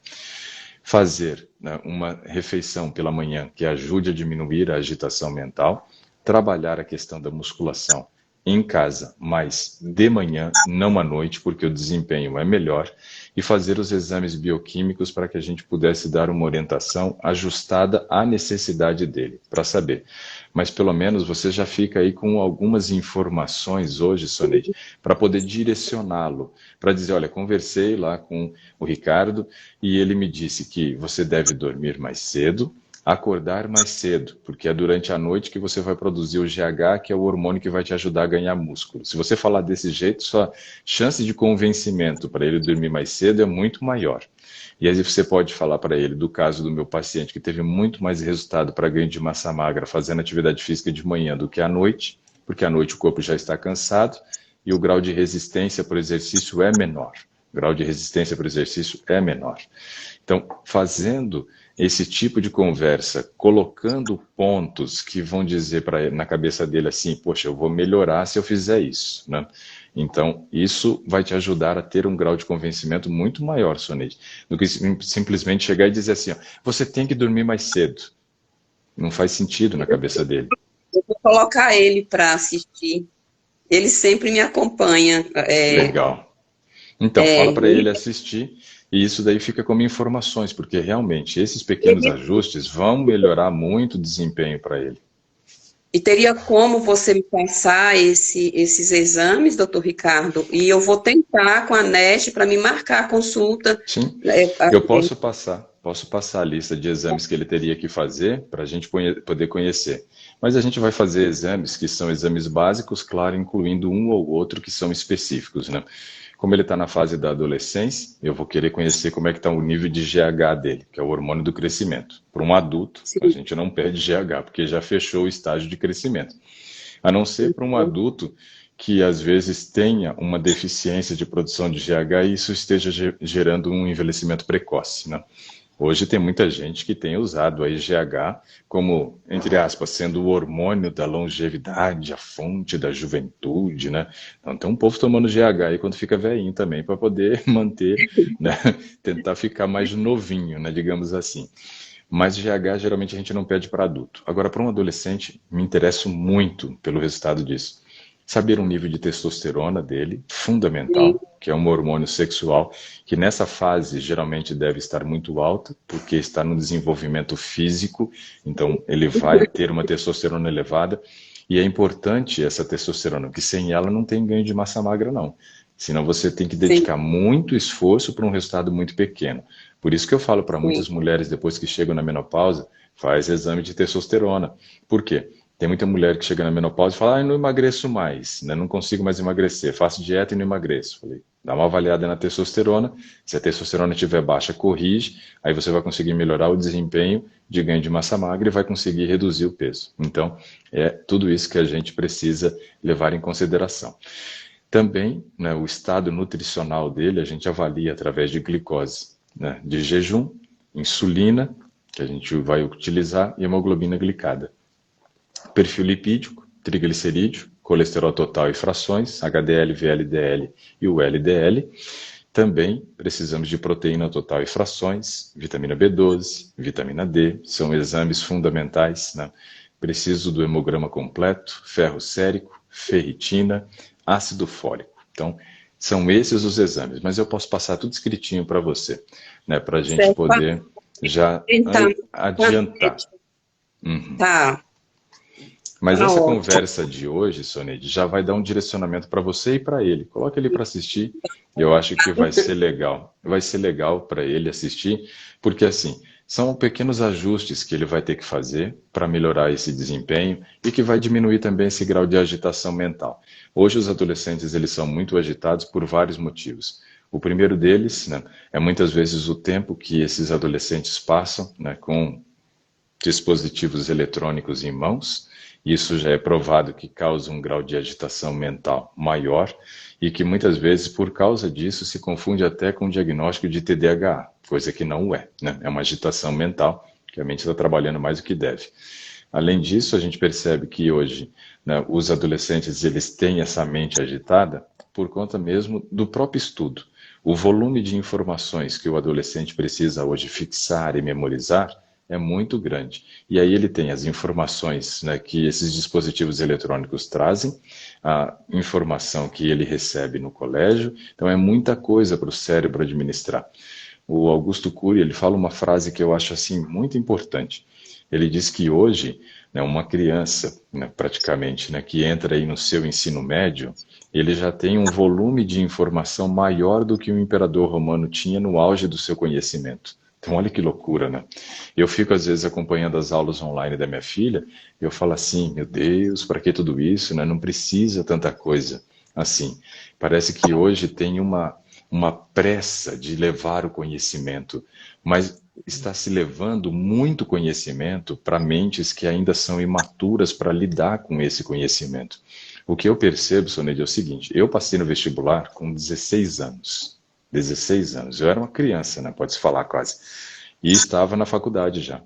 A: Fazer, né, uma refeição pela manhã que ajude a diminuir a agitação mental, trabalhar a questão da musculação em casa, mas de manhã, não à noite, porque o desempenho é melhor, e fazer os exames bioquímicos para que a gente pudesse dar uma orientação ajustada à necessidade dele, para saber. Mas pelo menos você já fica aí com algumas informações hoje, Soneide, para poder direcioná-lo, para dizer, olha, conversei lá com o Ricardo e ele me disse que você deve dormir mais cedo, acordar mais cedo, porque é durante a noite que você vai produzir o GH, que é o hormônio que vai te ajudar a ganhar músculo. Se você falar desse jeito, sua chance de convencimento para ele dormir mais cedo é muito maior. E aí você pode falar para ele do caso do meu paciente, que teve muito mais resultado para ganho de massa magra fazendo atividade física de manhã do que à noite, porque à noite o corpo já está cansado e o grau de resistência para o exercício é menor. O grau de resistência para o exercício é menor. Então, fazendo esse tipo de conversa, colocando pontos que vão dizer para ele, na cabeça dele assim, poxa, eu vou melhorar se eu fizer isso, né? Então, isso vai te ajudar a ter um grau de convencimento muito maior, Soneide, do que simplesmente chegar e dizer assim, ó, você tem que dormir mais cedo. Não faz sentido na cabeça dele.
B: Eu vou colocar ele para assistir. Ele sempre me acompanha.
A: Legal. Então, fala para ele assistir e isso daí fica como informações, porque realmente esses pequenos ajustes vão melhorar muito o desempenho para ele.
B: E teria como você me passar esses exames, doutor Ricardo? E eu vou tentar com a NEST para me marcar a consulta.
A: Sim, eu posso passar a lista de exames que ele teria que fazer para a gente poder conhecer. Mas a gente vai fazer exames que são exames básicos, claro, incluindo um ou outro que são específicos, né? Como ele está na fase da adolescência, eu vou querer conhecer como é que está o nível de GH dele, que é o hormônio do crescimento. Para um adulto,
B: Sim.
A: a gente não perde GH, porque já fechou o estágio de crescimento. A não ser para um adulto que às vezes tenha uma deficiência de produção de GH e isso esteja gerando um envelhecimento precoce, né? Hoje tem muita gente que tem usado a GH como, entre aspas, sendo o hormônio da longevidade, a fonte da juventude, né? Então tem um povo tomando GH aí quando fica velhinho também, para poder manter, né? Tentar ficar mais novinho, né? Digamos assim. Mas GH geralmente a gente não pede para adulto. Agora, para um adolescente, me interesso muito pelo resultado disso. Saber o nível de testosterona dele, fundamental, que é um hormônio sexual, que nessa fase geralmente deve estar muito alta, porque está no desenvolvimento físico, então ele vai ter uma testosterona elevada, e é importante essa testosterona, porque sem ela não tem ganho de massa magra não. Senão você tem que dedicar muito esforço para um resultado muito pequeno. Por isso que eu falo para muitas mulheres, depois que chegam na menopausa, faz exame de testosterona. Por quê? Tem muita mulher que chega na menopausa e fala, não emagreço mais, né? Não consigo mais emagrecer, faço dieta e não emagreço. Falei, dá uma avaliada na testosterona, se a testosterona estiver baixa, corrige, aí você vai conseguir melhorar o desempenho de ganho de massa magra e vai conseguir reduzir o peso. Então, é tudo isso que a gente precisa levar em consideração. Também, né, o estado nutricional dele a gente avalia através de glicose, né, de jejum, insulina, que a gente vai utilizar, e hemoglobina glicada. Perfil lipídico, triglicerídeo, colesterol total e frações, HDL, VLDL e o LDL. Também precisamos de proteína total e frações, vitamina B12, vitamina D, são exames fundamentais, né? Preciso do hemograma completo, ferro sérico, ferritina, ácido fólico. Então, são esses os exames, mas eu posso passar tudo escritinho para você, né? Para a gente poder já adiantar.
B: Tá.
A: Mas essa conversa de hoje, Soneide, já vai dar um direcionamento para você e para ele. Coloca ele para assistir. Eu acho que vai ser legal. Vai ser legal para ele assistir, porque assim, são pequenos ajustes que ele vai ter que fazer para melhorar esse desempenho e que vai diminuir também esse grau de agitação mental. Hoje os adolescentes eles são muito agitados por vários motivos. O primeiro deles, né, é muitas vezes o tempo que esses adolescentes passam, né, com dispositivos eletrônicos em mãos. Isso já é provado que causa um grau de agitação mental maior e que muitas vezes, por causa disso, se confunde até com o diagnóstico de TDAH, coisa que não é, né? É uma agitação mental, que a mente está trabalhando mais do que deve. Além disso, a gente percebe que hoje, né, os adolescentes eles têm essa mente agitada por conta mesmo do próprio estudo. O volume de informações que o adolescente precisa hoje fixar e memorizar é muito grande. E aí ele tem as informações, né, que esses dispositivos eletrônicos trazem, a informação que ele recebe no colégio, então é muita coisa para o cérebro administrar. O Augusto Cury, ele fala uma frase que eu acho assim muito importante. Ele diz que hoje, né, uma criança, né, praticamente, né, que entra aí no seu ensino médio, ele já tem um volume de informação maior do que o imperador romano tinha no auge do seu conhecimento. Então, olha que loucura, né? Eu fico, às vezes, acompanhando as aulas online da minha filha, e eu falo assim, meu Deus, para que tudo isso, né? Não precisa tanta coisa. Assim, parece que hoje tem uma pressa de levar o conhecimento, mas está se levando muito conhecimento para mentes que ainda são imaturas para lidar com esse conhecimento. O que eu percebo, Soneide, é o seguinte, eu passei no vestibular com 16 anos. 16 anos. Eu era uma criança, né? Pode-se falar quase. E estava na faculdade já.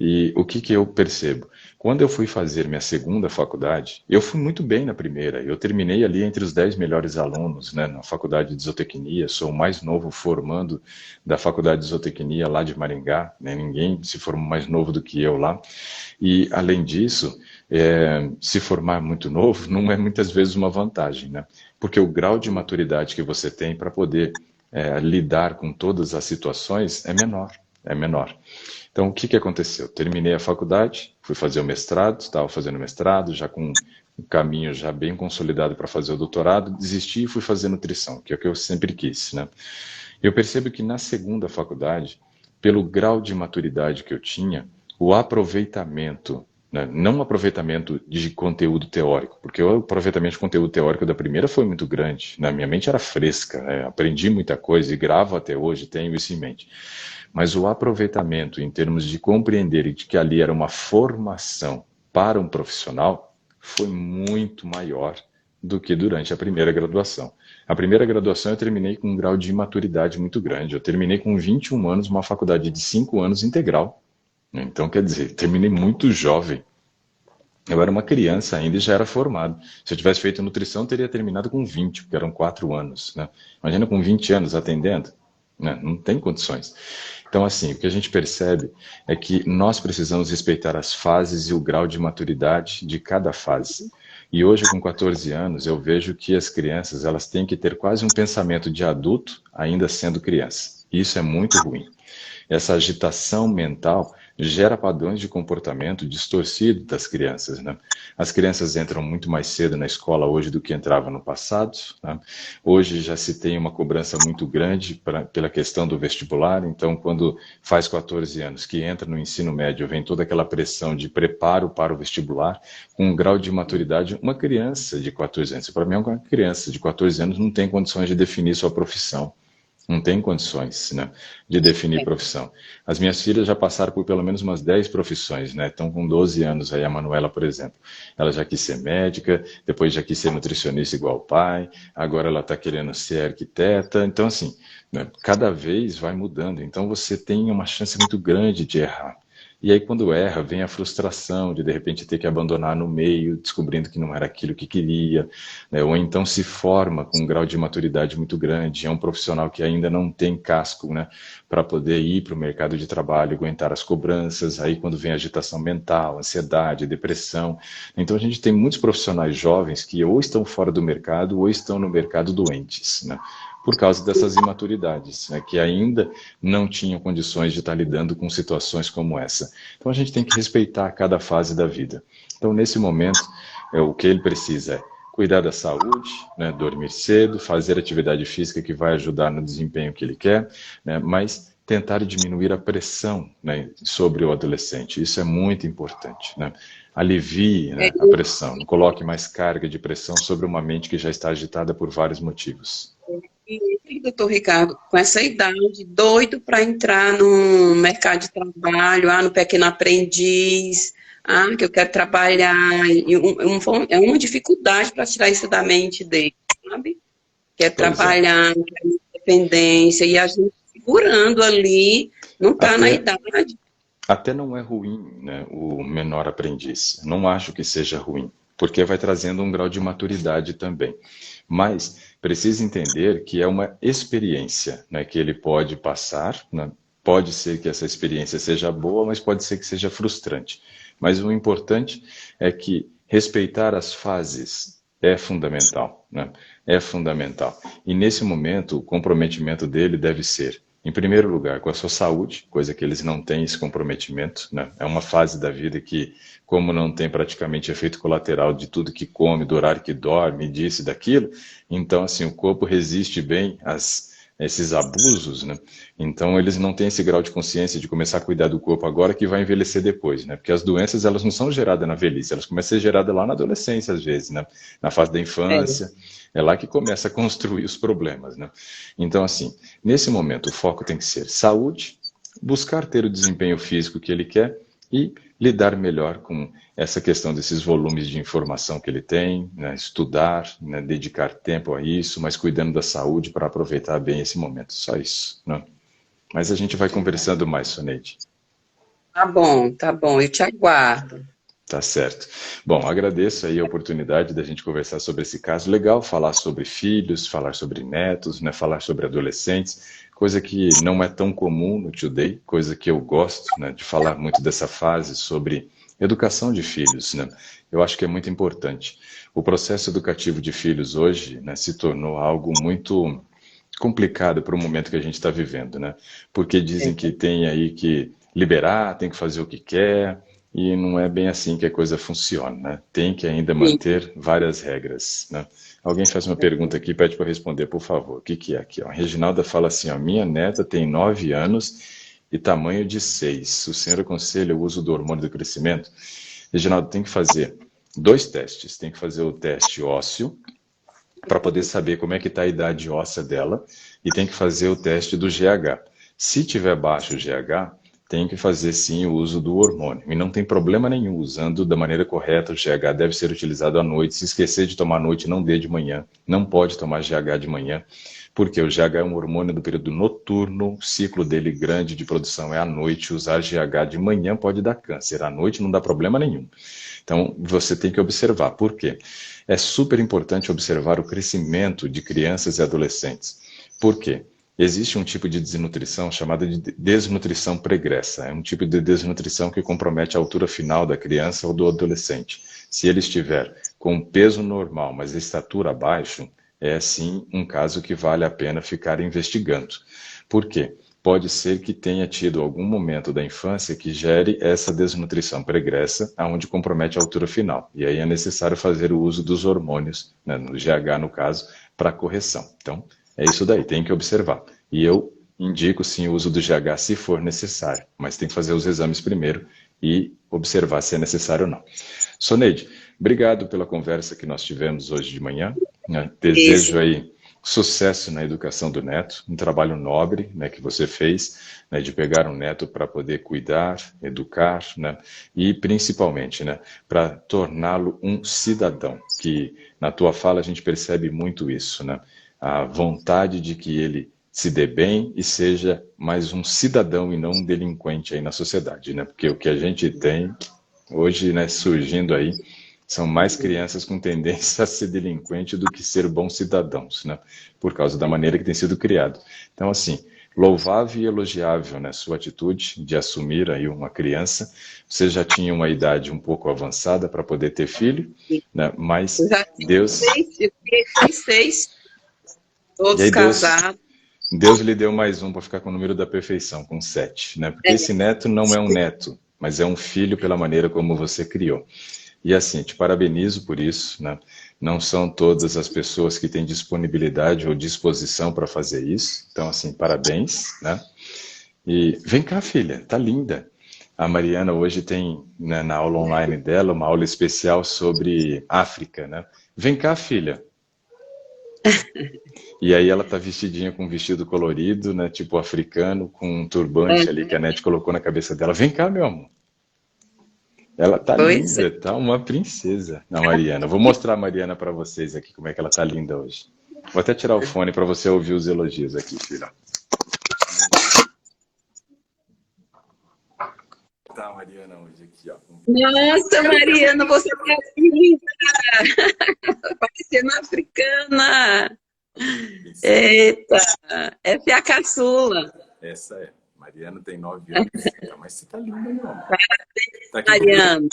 A: E o que que eu percebo? Quando eu fui fazer minha segunda faculdade, eu fui muito bem na primeira. Eu terminei ali entre os 10 melhores alunos, né, na faculdade de zootecnia. Sou o mais novo formando da faculdade de zootecnia lá de Maringá. Né? Ninguém se formou mais novo do que eu lá. E, além disso, se formar muito novo não é muitas vezes uma vantagem, né? Porque o grau de maturidade que você tem para poder lidar com todas as situações é menor. É menor. Então, o que que aconteceu? Terminei a faculdade, fui fazer o mestrado, estava fazendo mestrado, já com um caminho já bem consolidado para fazer o doutorado, desisti e fui fazer nutrição, que é o que eu sempre quis, né? Eu percebo que na segunda faculdade, pelo grau de maturidade que eu tinha, o aproveitamento, né, não o aproveitamento de conteúdo teórico, porque o aproveitamento de conteúdo teórico da primeira foi muito grande, né? Minha mente era fresca, né? Aprendi muita coisa e gravo até hoje, tenho isso em mente. Mas o aproveitamento em termos de compreender de que ali era uma formação para um profissional foi muito maior do que durante a primeira graduação. A primeira graduação eu terminei com um grau de maturidade muito grande. Eu terminei com 21 anos, uma faculdade de 5 anos integral. Então, quer dizer, terminei muito jovem. Eu era uma criança ainda e já era formado. Se eu tivesse feito nutrição, teria terminado com 20, porque eram 4 anos. Né? Imagina com 20 anos atendendo. Né? Não tem condições. Então, assim, o que a gente percebe é que nós precisamos respeitar as fases e o grau de maturidade de cada fase. E hoje, com 14 anos, eu vejo que as crianças elas têm que ter quase um pensamento de adulto, ainda sendo criança. E isso é muito ruim. Essa agitação mental gera padrões de comportamento distorcido das crianças, né? As crianças entram muito mais cedo na escola hoje do que entravam no passado, né? Hoje já se tem uma cobrança muito grande pela questão do vestibular, então quando faz 14 anos que entra no ensino médio, vem toda aquela pressão de preparo para o vestibular, com um grau de maturidade, uma criança de 14 anos, para mim uma criança de 14 anos não tem condições de definir sua profissão. Não tem condições, né, de definir profissão. As minhas filhas já passaram por pelo menos umas 10 profissões, né? Estão com 12 anos aí, a Manuela, por exemplo. Ela já quis ser médica, depois já quis ser nutricionista igual o pai, agora ela está querendo ser arquiteta. Então, assim, né, cada vez vai mudando. Então, você tem uma chance muito grande de errar. E aí, quando erra, vem a frustração de repente ter que abandonar no meio, descobrindo que não era aquilo que queria, né? Ou então se forma com um grau de maturidade muito grande, é um profissional que ainda não tem casco, né, para poder ir para o mercado de trabalho, aguentar as cobranças, aí quando vem agitação mental, ansiedade, depressão. Então a gente tem muitos profissionais jovens que ou estão fora do mercado ou estão no mercado doentes, né? Por causa dessas imaturidades, né, que ainda não tinham condições de estar lidando com situações como essa. Então a gente tem que respeitar cada fase da vida. Então nesse momento, o que ele precisa é cuidar da saúde, né, dormir cedo, fazer atividade física que vai ajudar no desempenho que ele quer, né, mas tentar diminuir a pressão, né, sobre o adolescente. Isso é muito importante, né? Alivie, né, a pressão, não coloque mais carga de pressão sobre uma mente que já está agitada por vários motivos.
B: E, doutor Ricardo, com essa idade, doido para entrar no mercado de trabalho, no pequeno aprendiz, que eu quero trabalhar, é uma dificuldade para tirar isso da mente dele, sabe? Quer
A: Pois é.
B: trabalhar, quer independência, e a gente segurando ali, não está na
A: Até,
B: idade.
A: até não é ruim, né, o menor aprendiz. Não acho que seja ruim, porque vai trazendo um grau de maturidade também. Mas precisa entender que é uma experiência, né, que ele pode passar, né? Pode ser que essa experiência seja boa, mas pode ser que seja frustrante. Mas o importante é que respeitar as fases é fundamental, né? É fundamental. E nesse momento, o comprometimento dele deve ser, em primeiro lugar, com a sua saúde, coisa que eles não têm esse comprometimento, né? É uma fase da vida que, como não tem praticamente efeito colateral de tudo que come, do horário que dorme, disso e daquilo, então, assim, o corpo resiste bem esses abusos, né? Então, eles não têm esse grau de consciência de começar a cuidar do corpo agora que vai envelhecer depois, né? Porque as doenças, elas não são geradas na velhice, elas começam a ser geradas lá na adolescência, às vezes, né? Na fase da
B: É.
A: infância, é lá que começa a construir os problemas, né? Então, assim, nesse momento, o foco tem que ser saúde, buscar ter o desempenho físico que ele quer e lidar melhor com essa questão desses volumes de informação que ele tem, né? Estudar, né? Dedicar tempo a isso, mas cuidando da saúde para aproveitar bem esse momento. Só isso, né? Mas a gente vai conversando mais, Soneide.
B: Tá bom, eu te aguardo.
A: Tá certo. Bom, agradeço aí a oportunidade da gente conversar sobre esse caso. Legal falar sobre filhos, falar sobre netos, né? Falar sobre adolescentes, coisa que não é tão comum no Today, coisa que eu gosto, né? De falar muito dessa fase sobre educação de filhos, né? Eu acho que é muito importante. O processo educativo de filhos hoje, né, se tornou algo muito complicado para o momento que a gente está vivendo, né? Porque dizem que tem aí que liberar, tem que fazer o que quer, e não é bem assim que a coisa funciona, né? Tem que ainda
B: Sim.
A: manter várias regras, né? Alguém faz uma pergunta aqui, pede para responder, por favor. O que que é aqui? Ó? A Reginalda fala assim, ó, minha neta tem 9 anos e tamanho de 6. O senhor aconselha o uso do hormônio do crescimento? Reginaldo, tem que fazer 2 testes. Tem que fazer o teste ósseo, para poder saber como é que está a idade óssea dela, e tem que fazer o teste do GH. Se tiver baixo o GH, tem que fazer sim o uso do hormônio. E não tem problema nenhum usando da maneira correta. O GH deve ser utilizado à noite. Se esquecer de tomar à noite, não dê de manhã. Não pode tomar GH de manhã, porque o GH é um hormônio do período noturno, o ciclo dele grande de produção é à noite. Usar GH de manhã pode dar câncer, à noite não dá problema nenhum. Então, você tem que observar. Por quê? É super importante observar o crescimento de crianças e adolescentes. Por quê? Existe um tipo de desnutrição chamada de desnutrição pregressa. É um tipo de desnutrição que compromete a altura final da criança ou do adolescente. Se ele estiver com peso normal, mas a estatura abaixo, é sim um caso que vale a pena ficar investigando. Por quê? Pode ser que tenha tido algum momento da infância que gere essa desnutrição pregressa, aonde compromete a altura final. E aí é necessário fazer o uso dos hormônios, né, no GH no caso, para correção. Então, é isso daí, tem que observar. E eu indico sim o uso do GH se for necessário, mas tem que fazer os exames primeiro e observar se é necessário ou não. Soneide, obrigado pela conversa que nós tivemos hoje de manhã, né?
B: Isso.
A: Desejo aí sucesso na educação do neto, um trabalho nobre, né, que você fez, né, de pegar um neto para poder cuidar, educar, né, e principalmente, né, para torná-lo um cidadão, que na tua fala a gente percebe muito isso, né, a vontade de que ele se dê bem e seja mais um cidadão e não um delinquente aí na sociedade, né, porque o que a gente tem hoje, né, surgindo aí, são mais crianças com tendência a ser delinquente do que ser bons cidadãos, né? Por causa da maneira que tem sido criado. Então, assim, louvável e elogiável, né, sua atitude de assumir aí uma criança. Você já tinha uma idade um pouco avançada para poder ter filho, né?
B: Eu
A: Mas
B: já
A: Deus,
B: fiz 6,
A: e
B: todos
A: aí Deus,
B: casados.
A: Deus lhe deu mais um para ficar com o número da perfeição, com 7, né? Porque esse neto não é um neto, mas é um filho pela maneira como você criou. E assim, te parabenizo por isso, né? Não são todas as pessoas que têm disponibilidade ou disposição para fazer isso. Então, assim, parabéns, né? E vem cá, filha, tá linda. A Mariana hoje tem, né, na aula online dela uma aula especial sobre África, né? Vem cá, filha. E aí ela tá vestidinha com um vestido colorido, né, tipo africano, com um turbante ali que a Nete colocou na cabeça dela. Vem cá, meu amor. Ela tá
B: Pois é.
A: linda, tá uma princesa. A Mariana. Vou mostrar a Mariana para vocês aqui, como é que ela tá linda hoje. Vou até tirar o fone para você ouvir os elogios aqui, filha. Tá a Mariana hoje aqui, ó.
B: Nossa, Mariana, você tá linda, parecendo africana.
A: Princesa.
B: Eita, essa é a caçula.
A: Essa é. Mariana tem 9 anos. Mas você tá linda, meu amor. Tá aqui comigo.
B: Mariana,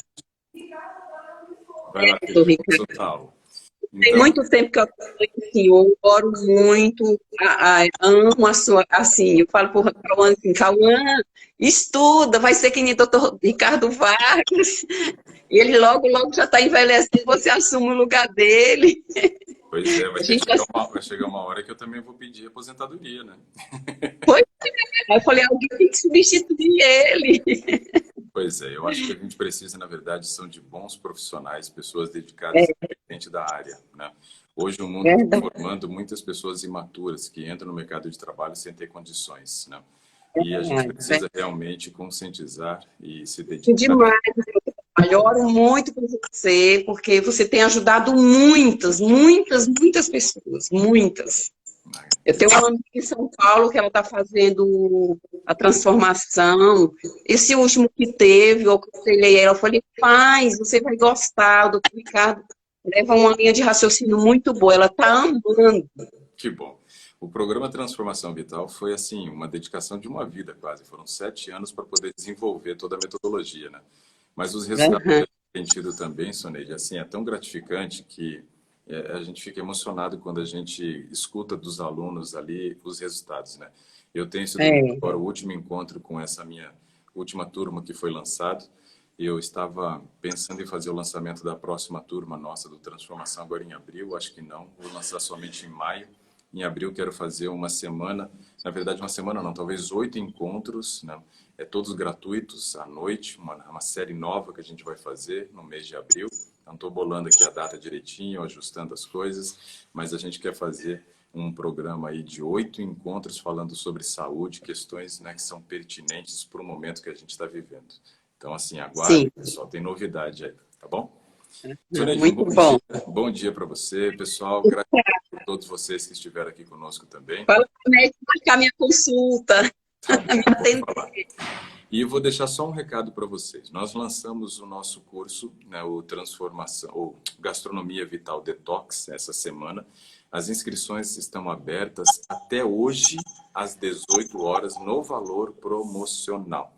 A: Vai lá,
B: sou
A: filha. Vou
B: Ricardo.
A: soltá-lo.
B: Tem
A: Então,
B: muito tempo que eu acompanho o senhor, oro muito, amo a sua, assim, eu falo para o Cauã assim, Cauã, estuda, vai ser que nem doutor Ricardo Vargas, e ele logo, logo já está envelhecendo, você assume o lugar dele.
A: pois é,
B: A gente
A: vai chegar uma hora que eu também vou pedir aposentadoria, né?
B: foi, aí eu falei, alguém tem que substituir ele.
A: Pois é, eu acho que a gente precisa, na verdade, são de bons profissionais, pessoas dedicadas independente da área, né? Hoje o mundo está
B: Verdade,
A: formando muitas pessoas imaturas que entram no mercado de trabalho sem ter condições, né? E a gente
B: verdade.
A: precisa realmente conscientizar e se dedicar.
B: Demais. Eu oro muito por você, porque você tem ajudado muitas, muitas, muitas pessoas, muitas. Eu tenho uma amiga em São Paulo que ela está fazendo a transformação. Esse último que teve, eu aconselhei ela, eu falei, faz, você vai gostar, o doutor Ricardo leva uma linha de raciocínio muito boa, ela está amando.
A: Que bom. O programa Transformação Vital foi, assim, uma dedicação de uma vida quase. Foram 7 anos para poder desenvolver toda a metodologia, né? Mas os resultados que
B: Uhum.
A: a gente tem tido também, Soneide, assim, é tão gratificante que a gente fica emocionado quando a gente escuta dos alunos ali os resultados, né? Eu tenho esse domingo
B: É,
A: agora o último encontro com essa minha última turma que foi lançado. E eu estava pensando em fazer o lançamento da próxima turma nossa do Transformação agora em abril. Acho que não, vou lançar somente em maio. Em abril quero fazer uma semana, na verdade uma semana não, talvez 8 encontros, né? Todos gratuitos à noite, uma série nova que a gente vai fazer no mês de abril. Não estou bolando aqui a data direitinho, ajustando as coisas, mas a gente quer fazer um programa aí de 8 encontros falando sobre saúde, questões, né, que são pertinentes para o momento que a gente está vivendo. Então, assim, aguarde,
B: sim,
A: pessoal, tem novidade aí, tá bom? Soneide, um
B: muito bom.
A: bom dia para você, pessoal. Gratidão por todos vocês que estiveram aqui conosco também.
B: Fala para o médico marcar minha consulta.
A: Tá bom, vou falar. E eu vou deixar só um recado para vocês. Nós lançamos o nosso curso, né, o Transformação, ou Gastronomia Vital Detox, essa semana. As inscrições estão abertas até hoje, às 18 horas, no valor promocional.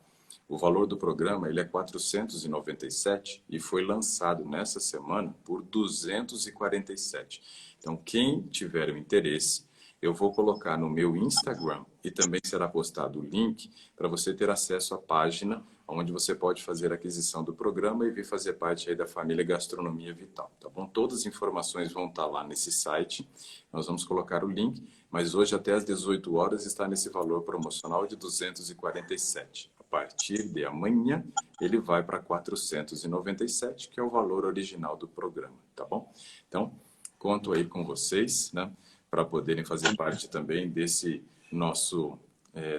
A: O valor do programa ele é 497 e foi lançado nessa semana por 247. Então, quem tiver o interesse, eu vou colocar no meu Instagram e também será postado o link para você ter acesso à página onde você pode fazer a aquisição do programa e vir fazer parte aí da família Gastronomia Vital, tá bom? Todas as informações vão estar lá nesse site, nós vamos colocar o link, mas hoje até às 18 horas está nesse valor promocional de 247. A partir de amanhã, ele vai para 497, que é o valor original do programa, tá bom? Então, conto aí com vocês, né? Para poderem fazer parte também desse nosso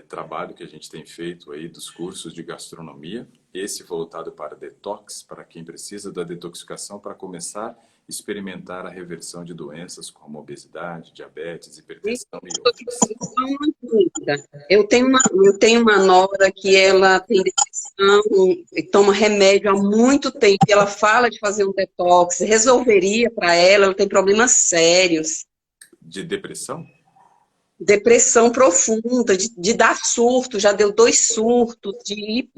A: trabalho que a gente tem feito aí dos cursos de gastronomia, esse voltado para detox, para quem precisa da detoxificação, para começar a experimentar a reversão de doenças como obesidade, diabetes, hipertensão e outras.
B: Eu tenho uma nora que ela tem depressão e toma remédio há muito tempo. Ela fala de fazer um detox, resolveria para ela, ela tem problemas sérios.
A: De depressão?
B: Depressão profunda, de dar surto, já deu 2 surtos, de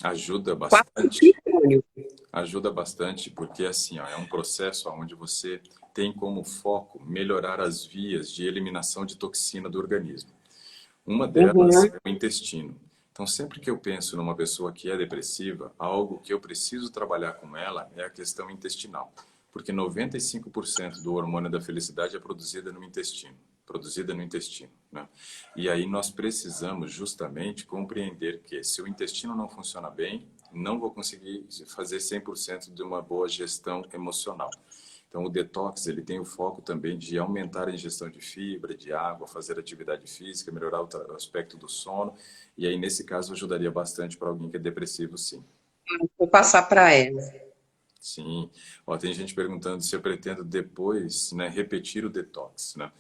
A: Ajuda
B: quase
A: bastante.
B: simultâneo.
A: Ajuda bastante porque assim, ó, é um processo onde você tem como foco melhorar as vias de eliminação de toxina do organismo. Uma delas
B: Uhum.
A: é o intestino. Então, sempre que eu penso numa pessoa que é depressiva, algo que eu preciso trabalhar com ela é a questão intestinal. Porque 95% do hormônio da felicidade é produzida no intestino, né? E aí nós precisamos justamente compreender que se o intestino não funciona bem, não vou conseguir fazer 100% de uma boa gestão emocional. Então, o detox ele tem o foco também de aumentar a ingestão de fibra, de água, fazer atividade física, melhorar o aspecto do sono. E aí, nesse caso, ajudaria bastante para alguém que é depressivo, sim.
B: Vou passar para ela.
A: Sim. Ó, tem gente perguntando se eu pretendo depois, né, repetir o detox, né?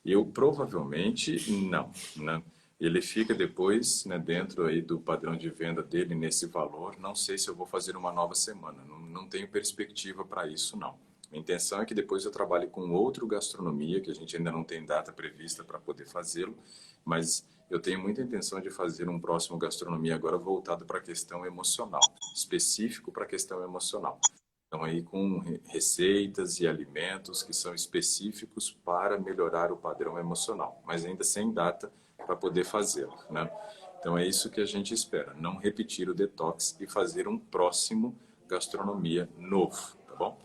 A: Eu provavelmente não, né? Ele fica depois, né, dentro aí do padrão de venda dele nesse valor. Não sei se eu vou fazer uma nova semana. Não tenho perspectiva para isso, não. A intenção é que depois eu trabalhe com outro gastronomia, que a gente ainda não tem data prevista para poder fazê-lo, mas eu tenho muita intenção de fazer um próximo gastronomia agora voltado para a questão emocional, específico para a questão emocional. Então, aí com receitas e alimentos que são específicos para melhorar o padrão emocional, mas ainda sem data para poder fazê-lo, né? Então, é isso que a gente espera, não repetir o detox e fazer um próximo gastronomia novo, tá bom?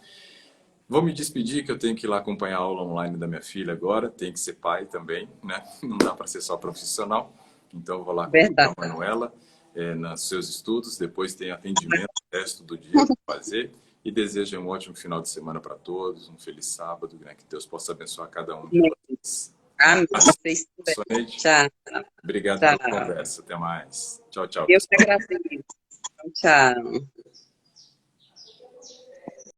A: Vou me despedir que eu tenho que ir lá acompanhar a aula online da minha filha agora, tem que ser pai também, né? Não dá para ser só profissional. Então, eu vou lá acompanhar
B: Verdade.
A: a Manuela nos seus estudos, depois tem atendimento, resto do dia para fazer. E desejo um ótimo final de semana para todos, um feliz sábado, né? Que Deus possa abençoar cada um de vocês.
B: Amém. Vocês também.
A: Somente,
B: Tchau.
A: obrigado pela
B: Tchau.
A: conversa. Até mais. Tchau, tchau,
B: Eu que
A: pessoal.
B: agradeço. Tchau.